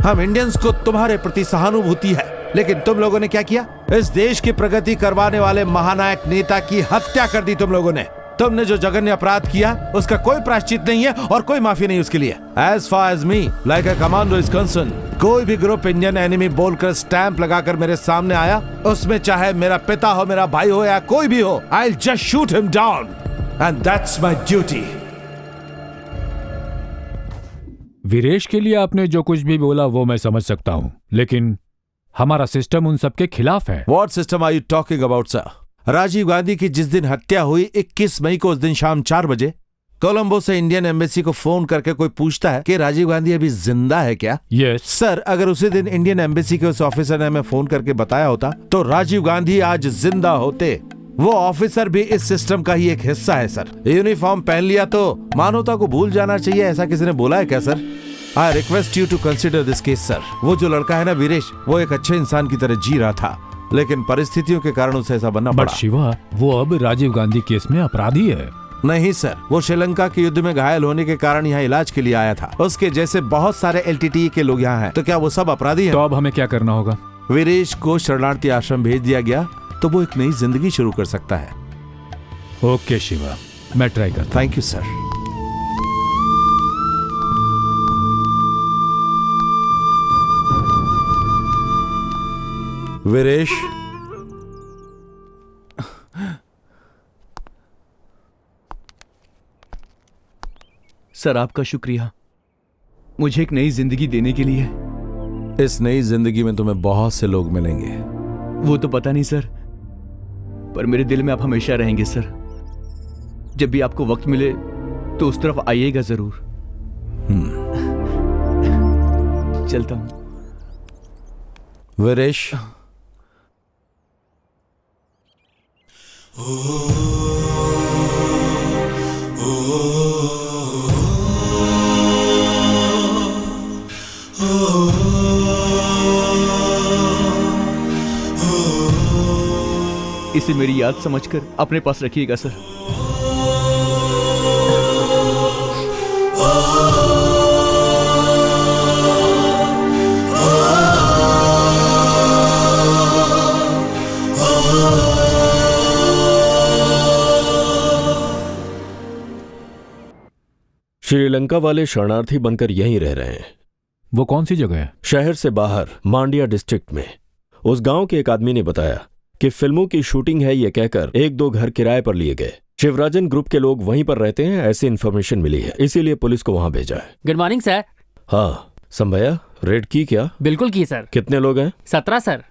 हम इंडियंस को तुम्हारे प्रति सहानुभूति है, लेकिन तुम लोगों ने क्या किया? इस देश की प्रगति करवाने वाले महानायक नेता की हत्या कर दी तुम लोगों ने। तुमने जो जघन्य अपराध किया उसका कोई प्रायश्चित नहीं है और कोई माफी नहीं उसके लिए। As far as me like a commando is concern, कोई भी ग्रुप इंडियन एनिमी बोलकर स्टैंप लगाकर मेरे सामने आया, उसमें चाहे मेरा पिता हो, मेरा भाई हो या कोई भी हो, I will just shoot him down and that's my duty. Viresh के लिए आपने जो कुछ भी बोला वो मैं समझ सकता हूं, लेकिन हमारा सिस्टम उन सबके खिलाफ है। What system are you talking about sir? Rajiv Gandhi की जिस दिन हत्या हुई 21 मई को, उस दिन शाम 4 बजे कोलंबो से इंडियन एम्बेसी को फोन करके कोई पूछता है कि राजीव गांधी अभी जिंदा है क्या? यस सर, अगर उसी दिन इंडियन एम्बेसी के उस ऑफिसर ने हमें फोन करके बताया होता तो राजीव गांधी आज जिंदा होते। वो ऑफिसर भी इस सिस्टम का ही एक हिस्सा है सर। यूनिफॉर्म पहन लिया तो मानवता को भूल जाना चाहिए, ऐसा किसी ने बोला है क्या sir? I request you to consider this case sir. वो जो लड़का है ना वीरेश, वो एक अच्छे इंसान की तरह जी रहा था, लेकिन परिस्थितियों के कारण उसे ऐसा बनना पड़ा। शिवा, वो अब राजीव गांधी केस में अपराधी है। नहीं सर, वो श्रीलंका के युद्ध में घायल होने के कारण यहाँ इलाज के लिए आया था। उसके जैसे बहुत सारे एलटीटी के लोग यहाँ हैं, तो क्या वो सब अपराधी हैं? तो अब हमें क्या करना होगा? वीरेश को शरणार्थी आश्रम भेज दिया गया तो वो एक नई जिंदगी शुरू कर सकता है। ओके शिवा, मैं ट्राई करता। Thank you sir. Viresh, sir आपका शुक्रिया, मुझे एक नई जिंदगी देने के लिए। इस नई जिंदगी में तुम्हें बहुत से लोग मिलेंगे। वो तो पता नहीं सर, पर मेरे दिल में आप हमेशा रहेंगे सर। जब भी आपको वक्त मिले तो उस तरफ आइएगा जरूर। चलता हूं। वीरेश, इसे मेरी याद समझकर अपने पास रखिएगा सर। श्रीलंका वाले शरणार्थी बनकर यहीं रह रहे हैं। वो कौन सी जगह है? शहर से बाहर मांडिया डिस्ट्रिक्ट में। उस गांव के एक आदमी ने बताया कि फिल्मों की शूटिंग है ये कहकर 1-2 घर किराए पर लिए गए। शिवराजन ग्रुप के लोग वहीं पर रहते हैं, ऐसी इन्फॉर्मेशन मिली है, इसीलिए पुलिस को वहां भेजा है। Good morning sir. हाँ संभैया, रेड की क्या? बिल्कुल की सर। कितने लोग हैं? 17 सर।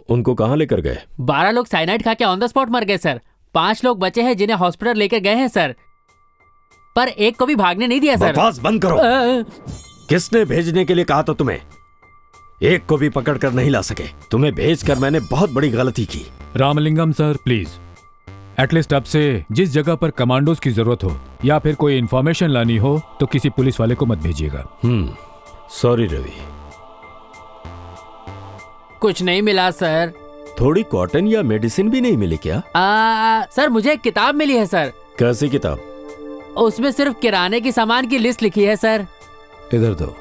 उनको कहाँ लेकर गए? 12 लोग साइनाइड खा के ऑन द स्पॉट मर गए सर। 5 लोग बचे हैं जिन्हें हॉस्पिटल लेकर गए हैं सर, पर एक को भी भागने नहीं दिया सर। बकवास बंद करो। किसने भेजने के लिए कहा था तुम्हें? एक को भी पकड़ कर नहीं ला सके। तुम्हें भेजकर मैंने बहुत बड़ी गलती की। रामलिंगम सर प्लीज, एटलीस्ट अब से जिस जगह पर कमांडोज की जरूरत हो या फिर कोई इंफॉर्मेशन लानी हो तो किसी पुलिस वाले को मत भेजिएगा। सॉरी रवि। कुछ नहीं मिला सर। थोड़ी कॉटन या मेडिसिन भी नहीं मिली क्या? सर मुझे एक किताब मिली है सर। कैसी किताब? उसमें सिर्फ किराने की सामान की लिस्ट लिखी है सर। इधर दो।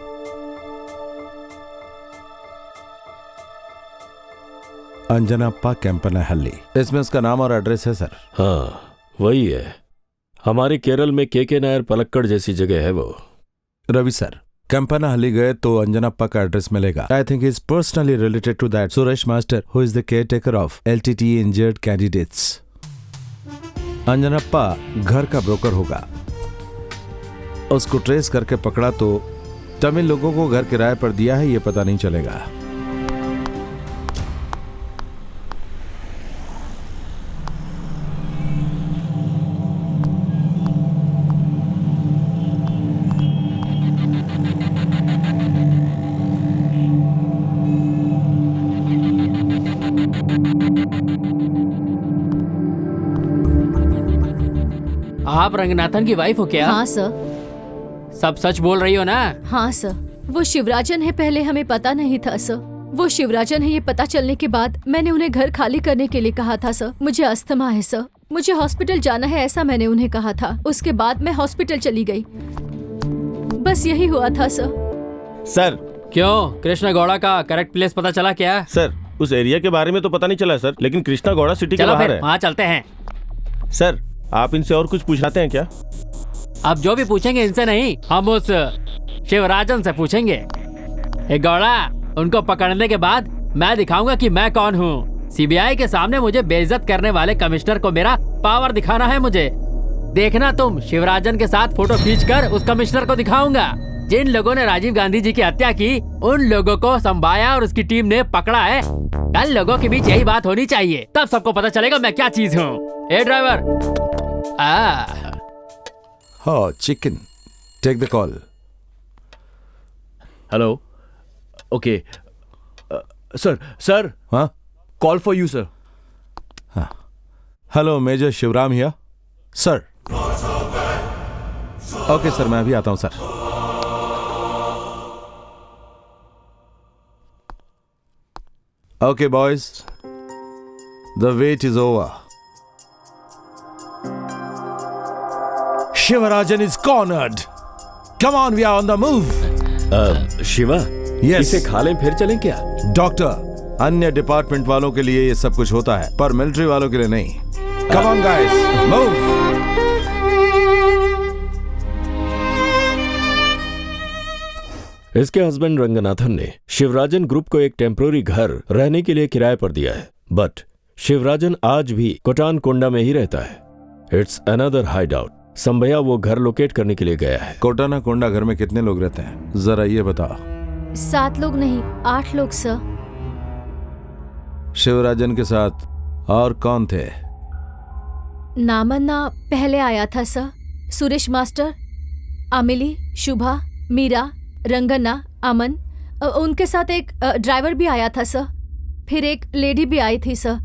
अंजनाप्पा कैंपनाहल्ली, इसमें उसका नाम और एड्रेस है सर। हाँ वही है, हमारे केरल में के नायर पलक्कड़ जैसी जगह है वो। रवि सर, कैंपनाहल्ली गए तो अंजनाप्पा का एड्रेस मिलेगा। I think is personally related to that Suresh master who is the caretaker of LTTE injured candidates. Anjanappa घर का ब्रोकर होगा। उसको ट्रेस करके पकड़ा तो तमिल लोगों को घर किराए पर दिया है ये पता नहीं चलेगा। आप रंगनाथन की वाइफ हो क्या? हाँ सर। सब सच बोल रही हो ना? हाँ सर, वो शिवराजन है, पहले हमें पता नहीं था सर। वो शिवराजन है ये पता चलने के बाद मैंने उन्हें घर खाली करने के लिए कहा था सर। मुझे अस्थमा है सर, मुझे हॉस्पिटल जाना है ऐसा मैंने उन्हें कहा था। उसके बाद मैं हॉस्पिटल चली गई, बस यही हुआ था सर। सर क्यों, कृष्णा गौड़ा का करेक्ट प्लेस पता चला क्या? सर उस एरिया के बारे में तो पता नहीं चला सर, लेकिन कृष्णा गौड़ा सिटी के बाहर है। वहाँ चलते हैं। सर आप इनसे और कुछ पूछाते हैं क्या? अब जो भी पूछेंगे इनसे नहीं, हम उस शिवराजन से पूछेंगे। हे गौड़ा, उनको पकड़ने के बाद मैं दिखाऊंगा कि मैं कौन हूँ। CBI के सामने मुझे बेइज्जत करने वाले कमिश्नर को मेरा पावर दिखाना है मुझे। देखना तुम, शिवराजन के साथ फोटो खींचकर उस कमिश्नर को दिखाऊंगा। जिन लोगों ने राजीव गांधी जी की हत्या की उन लोगों को संभाया और उसकी टीम ने पकड़ा है। कल लोगों के बीच यही बात होनी चाहिए, तब सबको पता चलेगा मैं क्या चीज हूँ। ए ड्राइवर, हाँ chicken, take the call. Hello, okay sir. हाँ, कॉल फॉर यू सर। हाँ, hello major Shivaram here sir. Okay sir, मैं अभी आता हूं sir. Okay boys, the wait is over. Sivarajan is cornered. Come on, we are on the move. Shiva, इसे खा लें फिर चलें क्या? डॉक्टर, अन्य डिपार्टमेंट वालों के लिए ये सब कुछ होता है पर मिलिट्री वालों के लिए नहीं। Come on guys, move. इसके हस्बैंड रंगनाथन ने शिवराजन ग्रुप को एक टेम्पररी घर रहने के लिए किराए पर दिया है, बट शिवराजन आज भी कोटानकोंडा में ही रहता है। It's another hideout. Sambaiah वो घर लोकेट करने के लिए गया है। कोटानाकोंडा घर में कितने लोग रहते हैं जरा ये बताओ। 7 लोग नहीं, 8 लोग सर। शिवराजन के साथ और कौन थे? नामन्ना पहले आया था सर, सुरेश मास्टर, अमिली, शुभा, मीरा, रंगन्ना, अमन, उनके साथ एक ड्राइवर भी आया था सर। फिर एक लेडी भी आई थी सर,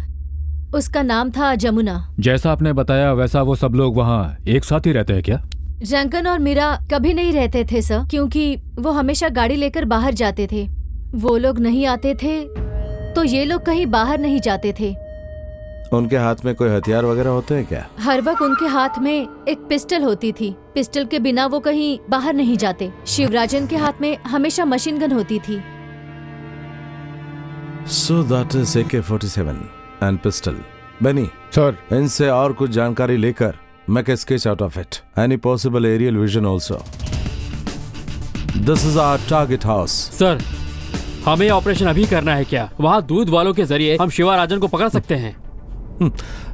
उसका नाम था जमुना। जैसा आपने बताया वैसा वो सब लोग वहाँ एक साथ ही रहते हैं क्या? रंगन और मीरा कभी नहीं रहते थे सर, क्योंकि वो हमेशा गाड़ी लेकर बाहर जाते थे। वो लोग नहीं आते थे तो ये लोग कहीं बाहर नहीं जाते थे। उनके हाथ में कोई हथियार वगैरह होते हैं क्या? हर वक्त उनके हाथ में एक पिस्टल होती थी। पिस्टल के बिना वो कहीं बाहर नहीं जाते। शिवराजन के हाथ में हमेशा मशीन गन होती थी। So that is AK-47 and pistol. Benny sir, इनसे और कुछ जानकारी लेकर make a sketch out of it. Any possible aerial vision also. This is our target house. Sir, हमें ऑपरेशन अभी करना है क्या? वहाँ दूध वालों के जरिए हम शिवराजन को पकड़ सकते हैं।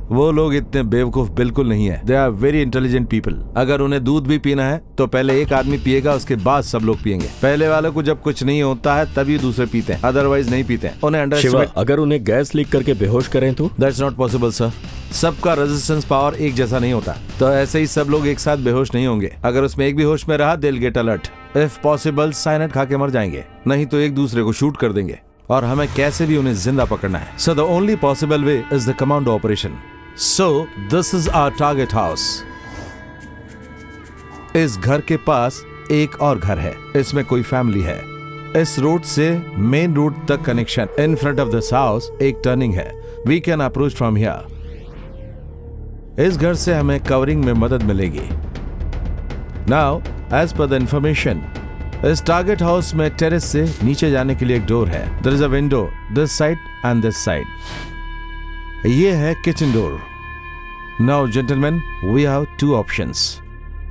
वो लोग इतने बेवकूफ बिल्कुल नहीं है। They are very intelligent people. अगर उन्हें दूध भी पीना है तो पहले एक आदमी पिएगा, उसके बाद सब लोग पिएंगे। पहले वालों को जब कुछ नहीं होता है तभी दूसरे पीते हैं, अदरवाइज नहीं पीते हैं। उन्हें शिवा, अगर उन्हें गैस लीक करके बेहोश करें तो? That's not possible sir. सबका रेजिस्टेंस पावर एक जैसा नहीं होता, तो ऐसे ही सब लोग एक साथ बेहोश नहीं होंगे। अगर उसमें एक भी होश में रहा, they will get alert. If possible cyanide खा के मर जाएंगे, नहीं तो एक दूसरे को शूट कर देंगे और हमें कैसे भी उन्हें जिंदा पकड़ना है। So the only possible way is the commando operation. So, this is our target house. इस घर के पास एक और घर है, इसमें कोई फैमिली है। इस रोड से मेन रोड तक connection. In front of this house एक टर्निंग है। We can approach from here. इस घर से हमें कवरिंग में मदद मिलेगी। Now, as per the information, इस टारगेट हाउस में टेरेस से नीचे जाने के लिए एक डोर है। There is a window this side and this side. ये है kitchen door. Now gentleman, we have 2 options.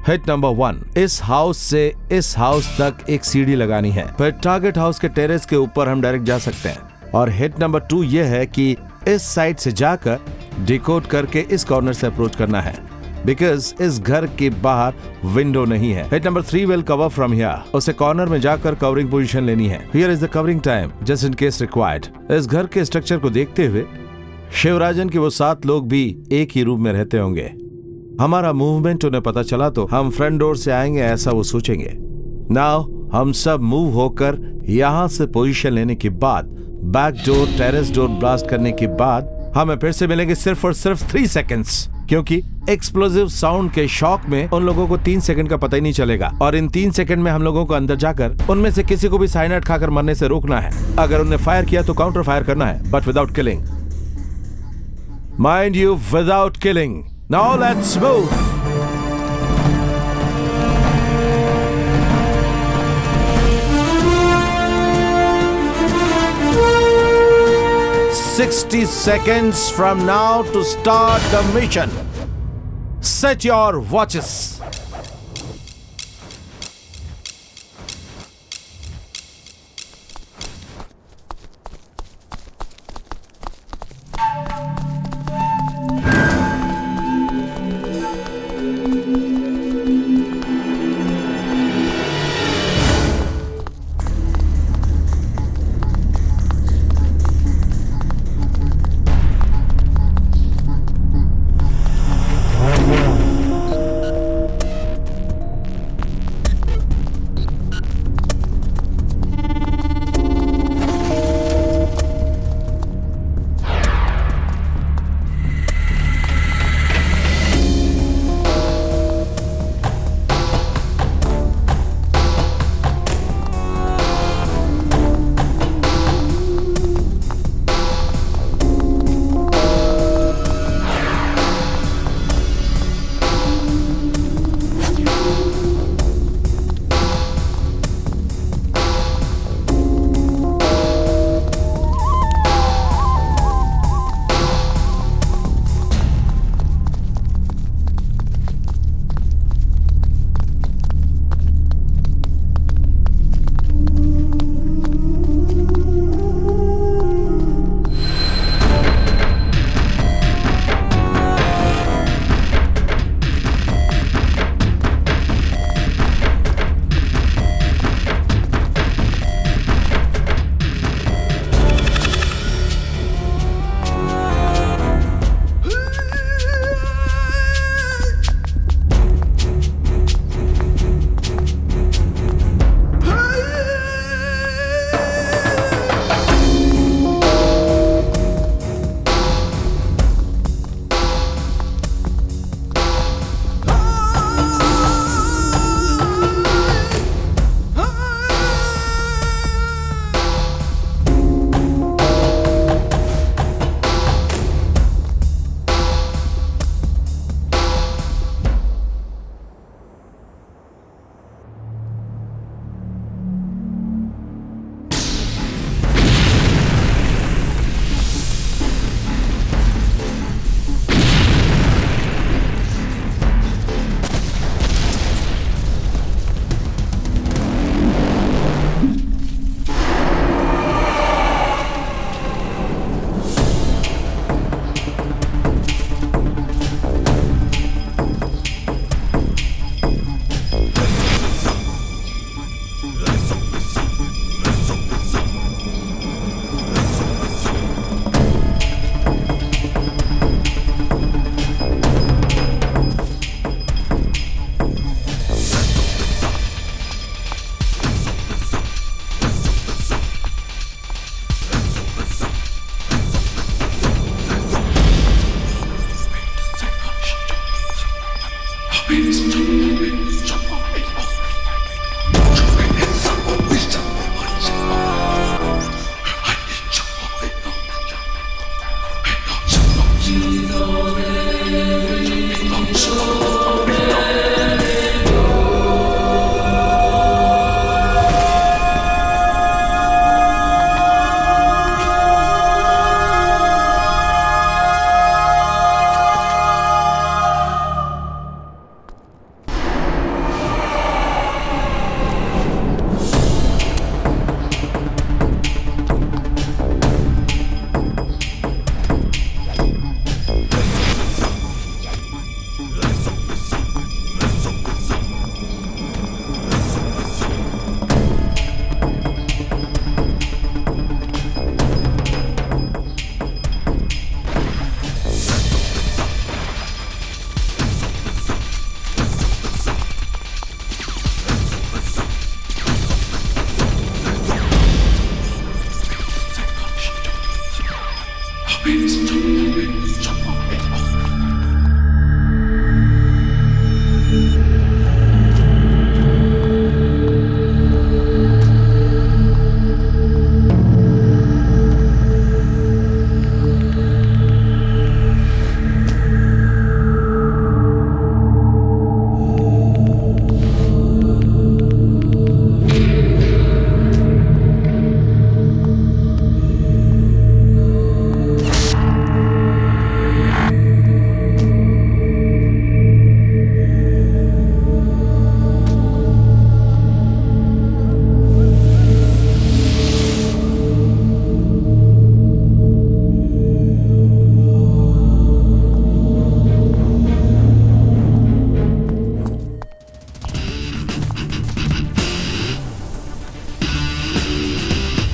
Hit number 1, इस हाउस से इस हाउस तक एक सीढ़ी लगानी है, फिर टारगेट हाउस के टेरेस के ऊपर हम डायरेक्ट जा सकते हैं। और हिट नंबर 2 ये है कि इस साइड से जाकर डिकोड करके इस कॉर्नर से अप्रोच करना है, बिकॉज इस घर के बाहर विंडो नहीं है। Hit number 3 will cover from here. उसे कॉर्नर में जाकर कवरिंग पोजीशन लेनी है। Here is the covering time just in case required. इस घर के स्ट्रक्चर को देखते हुए शिवराजन के वो 7 लोग भी एक ही रूम में रहते होंगे। हमारा मूवमेंट उन्हें पता चला तो हम फ्रंट डोर से आएंगे, ऐसा वो सोचेंगे। नाउ हम सब मूव होकर यहां से पोजीशन लेने के बाद back door, terrace door blast करने के बाद हमें फिर से मिलेंगे सिर्फ और सिर्फ 3 सेकेंड्स, क्योंकि एक्सप्लोसिव साउंड के शॉक में उन लोगों को 3 सेकंड का पता ही नहीं चलेगा। और इन 3 सेकंड में हम लोगों को अंदर जाकर उनमें से किसी को भी साइनाइड खाकर मरने से रोकना है। अगर उन्हें फायर किया तो काउंटर फायर करना है, but without killing. Mind you, without killing. Now let's move. "60 seconds from now to start the mission. Set your watches."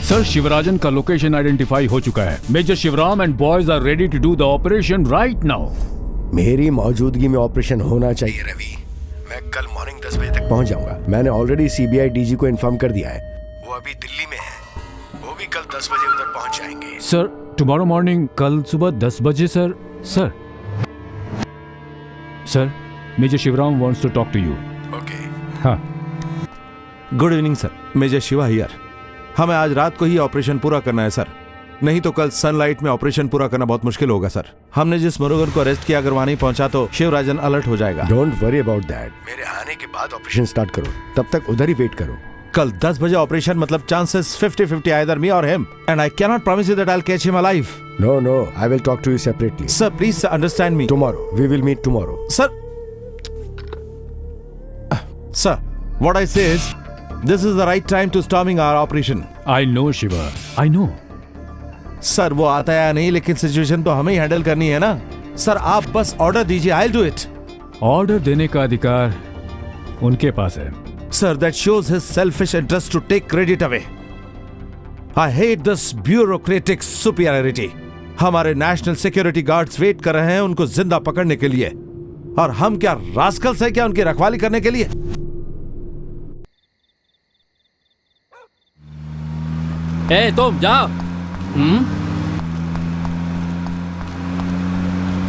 Sir, Sivarajan का लोकेशन आइडेंटिफाई हो चुका है। Major Shivaram and boys are ready to do the operation right now. मेरी मौजूदगी में operation होना चाहिए रवि। मैं कल मॉर्निंग 10 बजे तक पहुंच जाऊंगा। मैंने ऑलरेडी सीबीआई डीजी को इन्फॉर्म कर दिया है। वो अभी दिल्ली में है। वो भी कल 10 बजे उधर पहुंच जाएंगे। सर, टुमारो मॉर्निंग, कल सुबह 10 बजे sir. Sir, major Shivaram wants to talk to you. Okay. हाँ। Good evening sir, major Shiva here. हमें आज रात को ही ऑपरेशन पूरा करना है सर, नहीं तो कल सनलाइट में ऑपरेशन पूरा करना बहुत मुश्किल होगा सर। हमने जिस मुरुगन को अरेस्ट किया, अगर वहां नहीं पहुंचा तो शिवराजन अलर्ट हो जाएगा। Don't worry about that. मेरे आने के बाद ऑपरेशन स्टार्ट करो, तब तक उधर ही वेट करो। कल 10 बजे ऑपरेशन, मतलब चांसेस 50-50 आइदर मी और him, and I can not promise you that I will catch him alive. No, I will talk to you separately. Sir please understand me. Tomorrow we will meet tomorrow. Sir what I say is this is the right time to storming our operation. I know Shiva, I know. Sir वो आता है या नहीं, लेकिन situation तो हमें ही handle करनी है ना। सर आप बस ऑर्डर दीजिए, I'll do it. ऑर्डर देने का अधिकार उनके पास है। Sir, that shows his selfish interest to take credit away. I hate this bureaucratic superiority. हमारे नेशनल सिक्योरिटी गार्ड्स वेट कर रहे हैं उनको जिंदा पकड़ने के लिए, और हम क्या रास्कल्स हैं क्या उनकी रखवाली करने के लिए? ए तुम जाओ।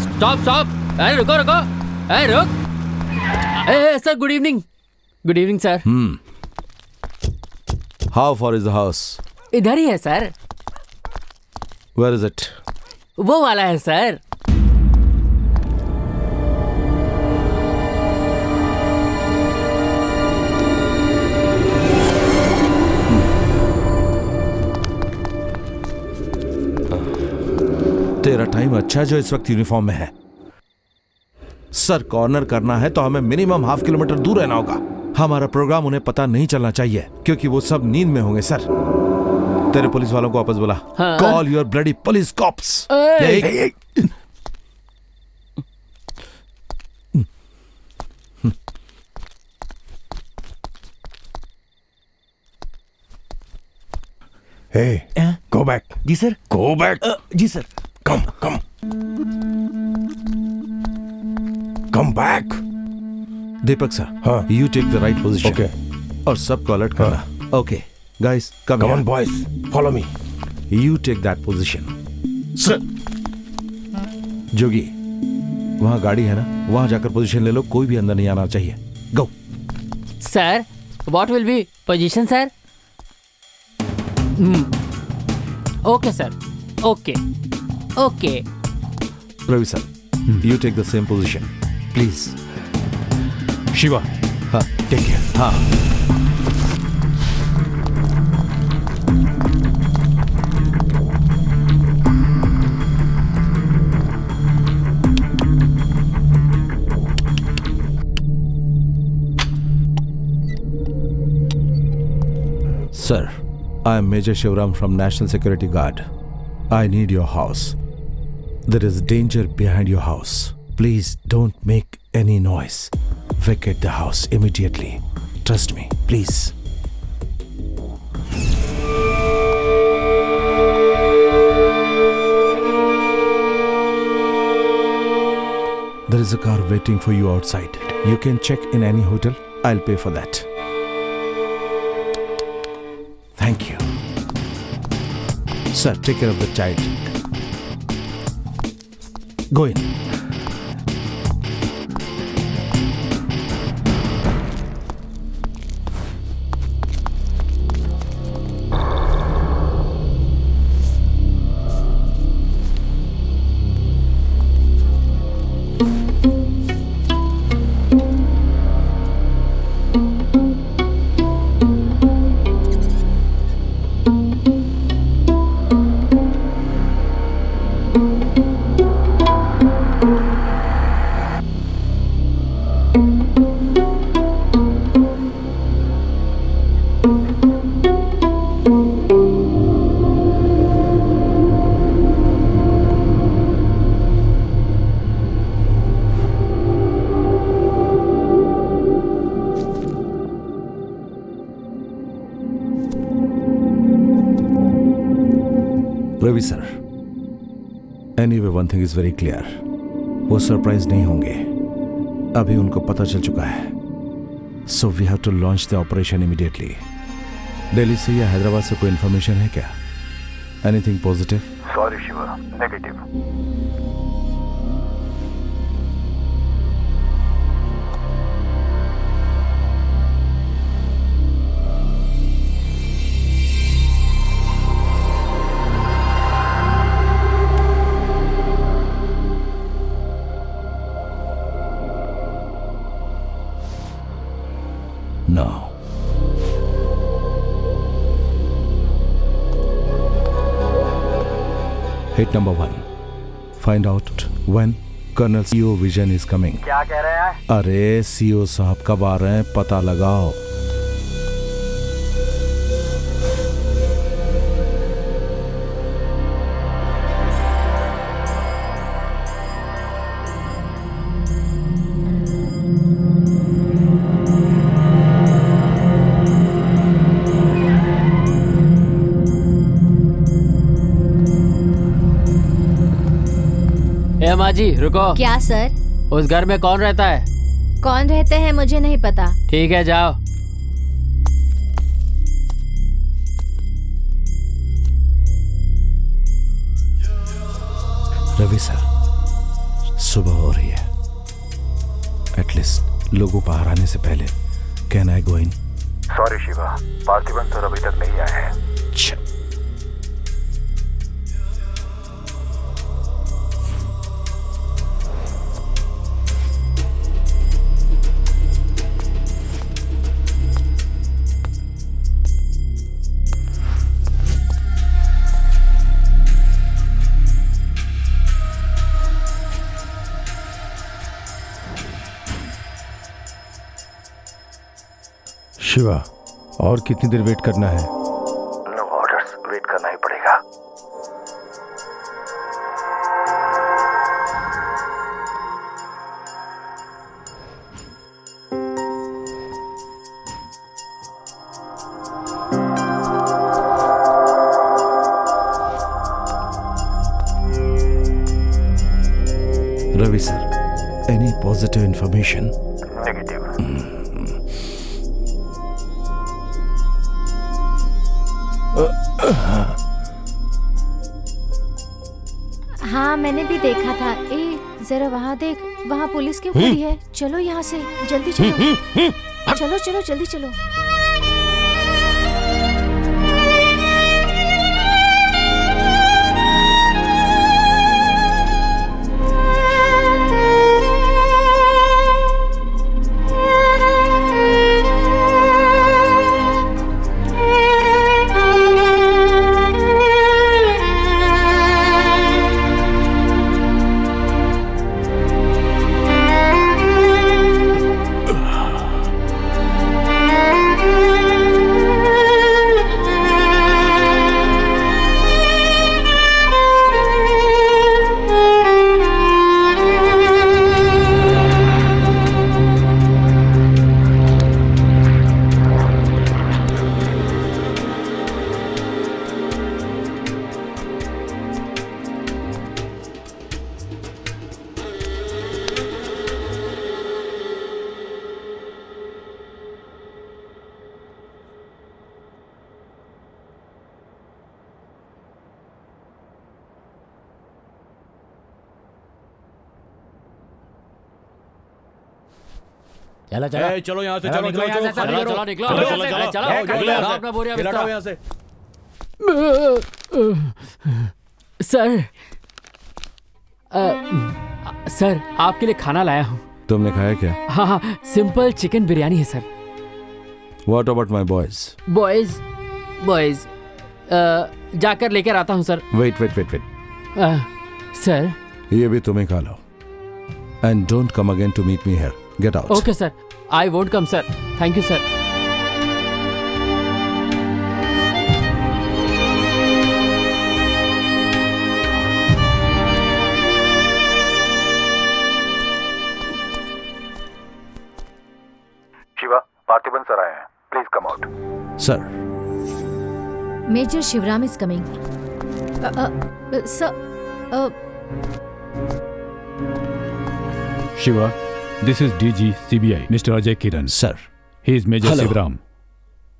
स्टॉप। अरे रुको। अरे रुक। ए sir, good evening. Good evening sir. How far is the house? इधर ही है सर। Where is it? वो वाला है सर। तेरा टाइम अच्छा है जो इस वक्त यूनिफॉर्म में है। सर कॉर्नर करना है तो हमें मिनिमम ½ किलोमीटर दूर रहना होगा। हमारा प्रोग्राम उन्हें पता नहीं चलना चाहिए, क्योंकि वो सब नींद में होंगे। सर तेरे पुलिस वालों को वापस बुला। Call your bloody police cops. Hey, go back. जी सर। Go back. जी sir. Come back. Deepak sir, हाँ. You take the right position. Okay. और सबको अलर्ट करना। Okay, guys, come on, here. boys. Follow me. You take that position. Sir. जोगी, वहाँ गाड़ी है ना, वहाँ जाकर पोजीशन ले लो। कोई भी अंदर नहीं आना चाहिए। Go. Sir, what will be position sir? Okay sir. Okay. Ravi sir, you take the same position, please. Shiva, हाँ, टेक केयर। हाँ। Sir, I am Major Shivram from National Security Guard. I need your house. There is danger behind your house. Please don't make any noise. Vacate the house immediately. Trust me, please. There is a car waiting for you outside. You can check in any hotel. I'll pay for that. Thank you. Sir, take care of the child. Go in. Ravi sir, anyway one thing is very clear, वो surprise नहीं होंगे, अभी उनको पता चल चुका है। So we have to launch the operation immediately. Delhi से या हैदराबाद से कोई इंफॉर्मेशन है क्या? Anything positive? Sorry Shiva, negative. No. Hit number 1. Find out when Colonel CO Vision is coming. क्या कह रहे हैं? अरे CO साहब कब आ रहे हैं पता लगाओ। ए माँ जी रुको। क्या सर? उस घर में कौन रहता है? कौन रहते हैं मुझे नहीं पता। ठीक है जाओ। रवि सर, सुबह हो रही है, एटलीस्ट लोगों बाहर आने से पहले can I go in? Sorry Shiva, Parthivan sir अभी तक नहीं आए हैं। शिवा, और कितनी देर वेट करना है? नो ऑर्डर्स, वेट करना ही पड़ेगा। Ravi sir, any positive information? Negative. हाँ मैंने भी देखा था। ए जरा वहाँ देख, वहाँ पुलिस क्यों खड़ी है? चलो यहाँ से जल्दी चलो। चलो चलो जल्दी चलो। चलो चलो चलो यहाँ से चलो चलो चलो चलो चलो निकलो चलो चलो अपना बोरिया बिस्तर यहाँ से। सर सर आपके लिए खाना लाया हूँ। तुमने खाया क्या? हाँ हाँ सिंपल चिकन बिरयानी है sir. What about my boys? Boys जाकर लेकर आता हूँ सर। Wait. सर ये भी तुम्हें खा लो। And don't come again to meet me here. Get out. Okay sir, I won't come sir. Thank you sir. Shiva, Parthivan sir आए हैं, please come out. Sir, major Shivaram is coming. Shiva, this is DG CBI, Mr. Ajay Kiran. Sir. He is Major Hello. Sivaram.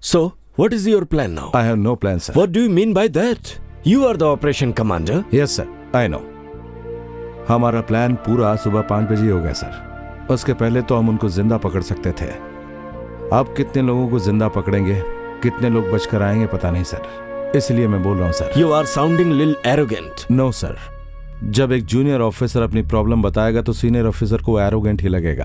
So, what is your plan now? I have no plan, sir. What do you mean by that? You are the operation commander. Yes, sir. I know. हमारा plan पूरा सुबह 5 बजे हो गया, sir. उसके पहले तो हम उनको जिंदा पकड़ सकते थे। अब कितने लोगों को जिंदा पकड़ेंगे, कितने लोग बचकर आएंगे, पता नहीं, सर। इसलिए मैं बोल रहा हूँ, sir. You are sounding little arrogant. No, sir. जब एक जूनियर ऑफिसर अपनी प्रॉब्लम बताएगा तो सीनियर ऑफिसर को एरोगेंट ही लगेगा।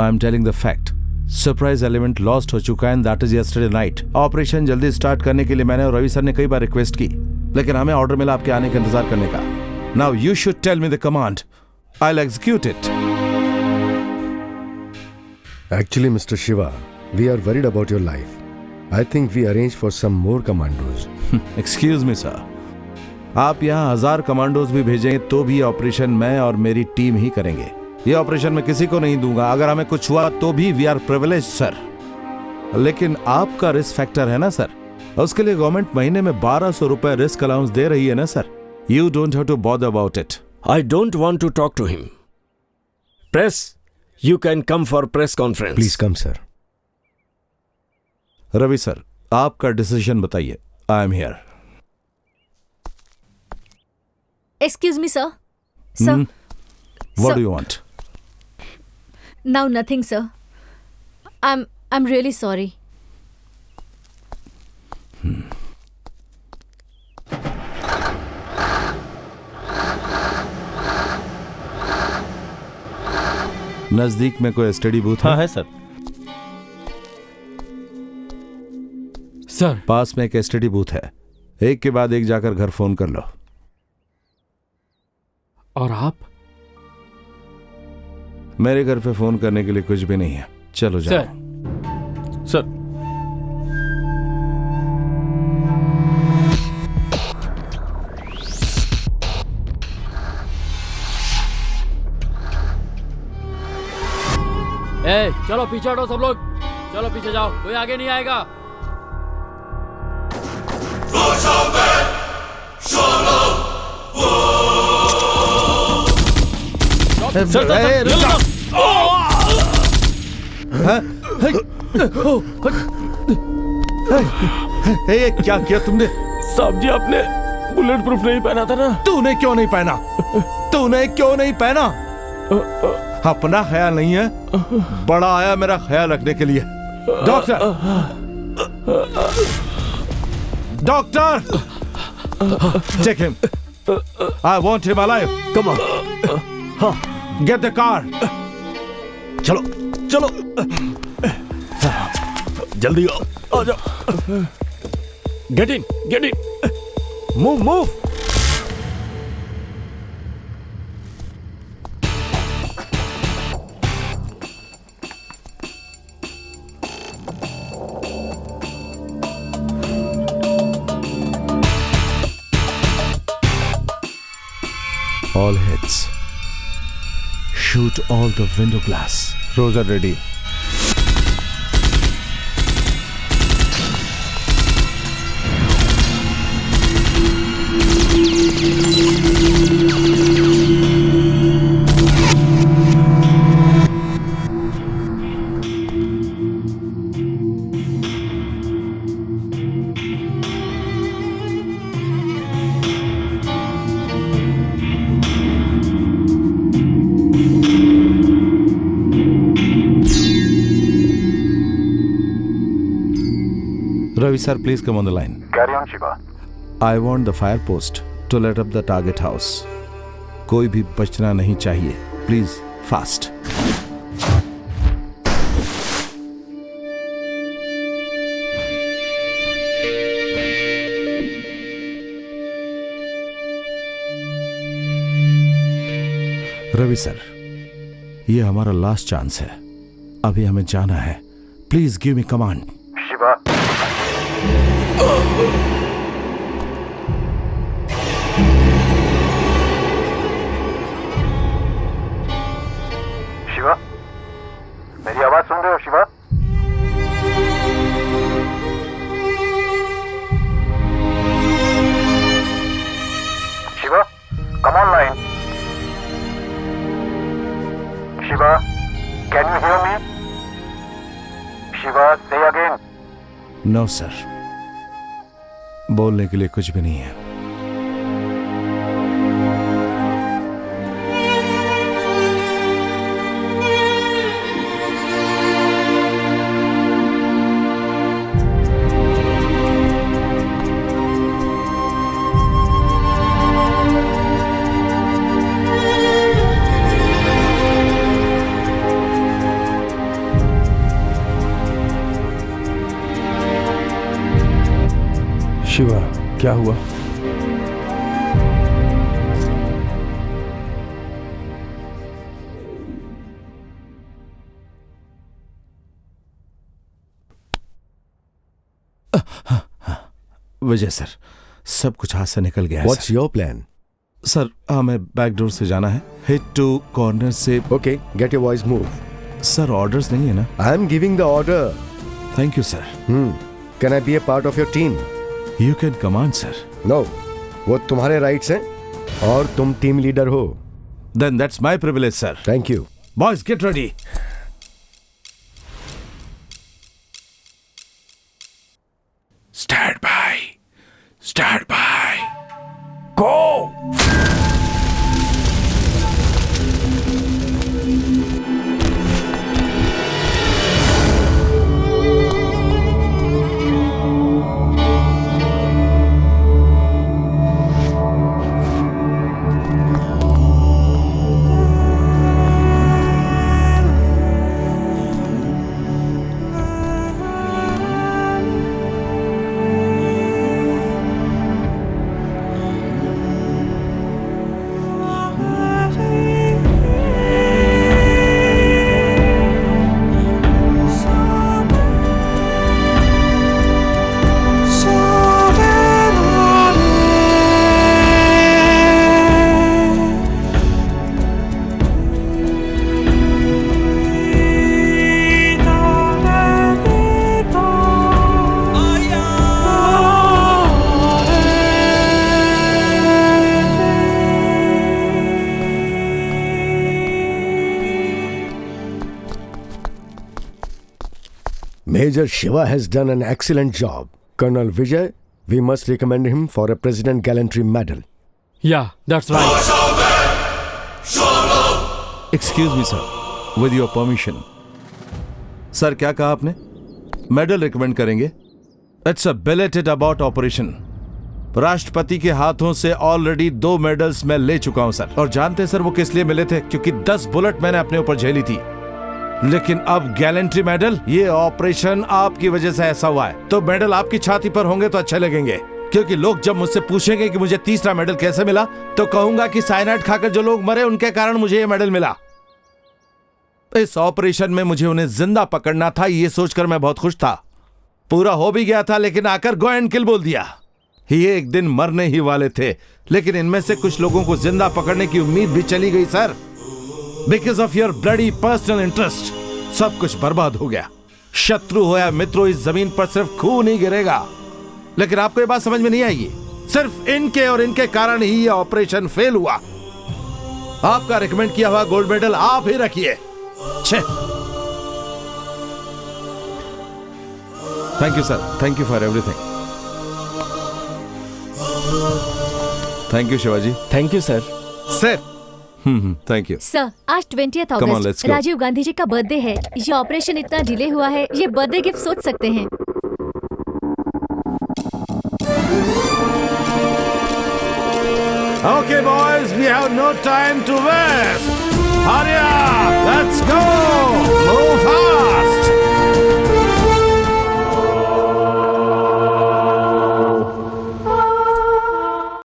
I am telling the fact. Surprise element lost हो चुका है, and that is yesterday night. Operation जल्दी स्टार्ट करने के लिए मैंने और रवि सर ने कई बार रिक्वेस्ट की, लेकिन हमें ऑर्डर मिला आपके आने का इंतजार करने का। Now you should tell me the command, I will execute it. Actually, Mr. Shiva, we are worried about your life. I think we arrange for some more commandos. Excuse me sir, आप यहाँ 1000 commandos भी भेजेंगे तो भी operation मैं और मेरी team ही करेंगे। ये ऑपरेशन मैं किसी को नहीं दूंगा। अगर हमें कुछ हुआ तो भी वी आर प्रिविलेज्ड, सर। लेकिन आपका रिस्क फैक्टर है ना, सर। उसके लिए गवर्नमेंट महीने में 1200 रुपए रिस्क अलाउंस दे रही है ना, sir. You don't have to bother about it. I don't want to talk to him. Press, you can come for press conference. Please come, sir. Ravi sir, आपका डिसीजन बताइए। I am here. Excuse me, sir. Sir. What do you want? Now nothing, sir. I'm really sorry. नजदीक में कोई study booth हाँ है sir. Sir, पास में एक study booth है। एक के बाद एक जाकर घर फोन कर लो। और आप? मेरे घर पे फोन करने के लिए कुछ भी नहीं है। चलो जाओ। सर ए, चलो पीछे हटो सब लोग। चलो पीछे जाओ, कोई आगे नहीं आएगा। क्या किया तुमने? साहब जी, आपने बुलेट प्रूफ नहीं पहना था ना? तूने क्यों नहीं पहना? तूने क्यों नहीं पहना? अपना ख्याल नहीं है? बड़ा आया मेरा ख्याल रखने के लिए। Doctor, doctor, check him. I want him alive. Come on. Get the car. चलो चलो, जल्दी आ जाओ। Get in, get in. Move, move. All hits. Shoot all the window glass. Rose are ready. Ravi sir, please come on the line. Carry on, Shiva. I want the fire post to light up the target house. कोई भी बचना नहीं चाहिए. Please, fast. Ravi sir, ये हमारा last chance है। अभी हमें जाना है। Please give me command. Shiva. Shiva, मेरी आवाज सुन रहे हो शिवा? नो सर, बोलने के लिए कुछ भी नहीं है। शिवा, क्या हुआ? विजय सर, सब कुछ हाथ से निकल गया है। What's your plan? सर, हमें बैक डोर से जाना है, हिट टू कॉर्नर से। Okay, get your voice move. Sir, orders नहीं है ना? I am giving the order. Thank you sir. Can I be a part of your team? You can command, sir. No, वो तुम्हारे rights हैं और तुम team leader हो। Then that's my privilege, sir. Thank you. Boys, get ready. Stand by. Stand by. Go! Major Shiva has done an excellent job. Colonel Vijay, we must recommend him for a President Gallantry Medal. Yeah, that's right. Excuse me, sir. With your permission. Sir, क्या कहा आपने? Medal recommend करेंगे? It's a belated abort operation. राष्ट्रपति के हाथों से already 2 medals मैं ले चुका हूं सर। और जानते सर वो किस लिए मिले थे? क्योंकि 10 बुलेट मैंने अपने ऊपर झेली थी। लेकिन अब गैलेंट्री मेडल, ये ऑपरेशन आपकी वजह से ऐसा हुआ है। तो मेडल आपकी छाती पर होंगे तो अच्छे लगेंगे, क्योंकि लोग जब मुझसे पूछेंगे कि मुझे तीसरा मेडल कैसे मिला, तो कहूंगा कि साइनाइड खाकर जो लोग मरे उनके कारण मुझे ये मेडल मिला। इस ऑपरेशन में मुझे उन्हें जिंदा पकड़ना था, ये सोचकर मैं बहुत खुश था। पूरा हो भी गया था, लेकिन आकर गो एंड किल बोल दिया। ये एक दिन मरने ही वाले थे, लेकिन इनमें से कुछ लोगों को जिंदा पकड़ने की उम्मीद भी चली गई sir. Because of your bloody personal interest सब कुछ बर्बाद हो गया। शत्रु हो या मित्रों, इस जमीन पर सिर्फ खून ही गिरेगा। लेकिन आपको ये बात समझ में नहीं आएगी, सिर्फ इनके और इनके कारण ही ये ऑपरेशन फेल हुआ। आपका रिकमेंड किया हुआ गोल्ड मेडल आप ही रखिए। Thank you sir, thank you for everything. Thank you Shivaji. Thank you sir. Sir thank you sir. आज 20 Come on, let's August go. Rajiv Gandhi जी का बर्थडे है। ये ऑपरेशन इतना डिले हुआ है, ये बर्थडे गिफ्ट सोच सकते हैं। Okay boys, we have no time to waste. Hurry up, let's go.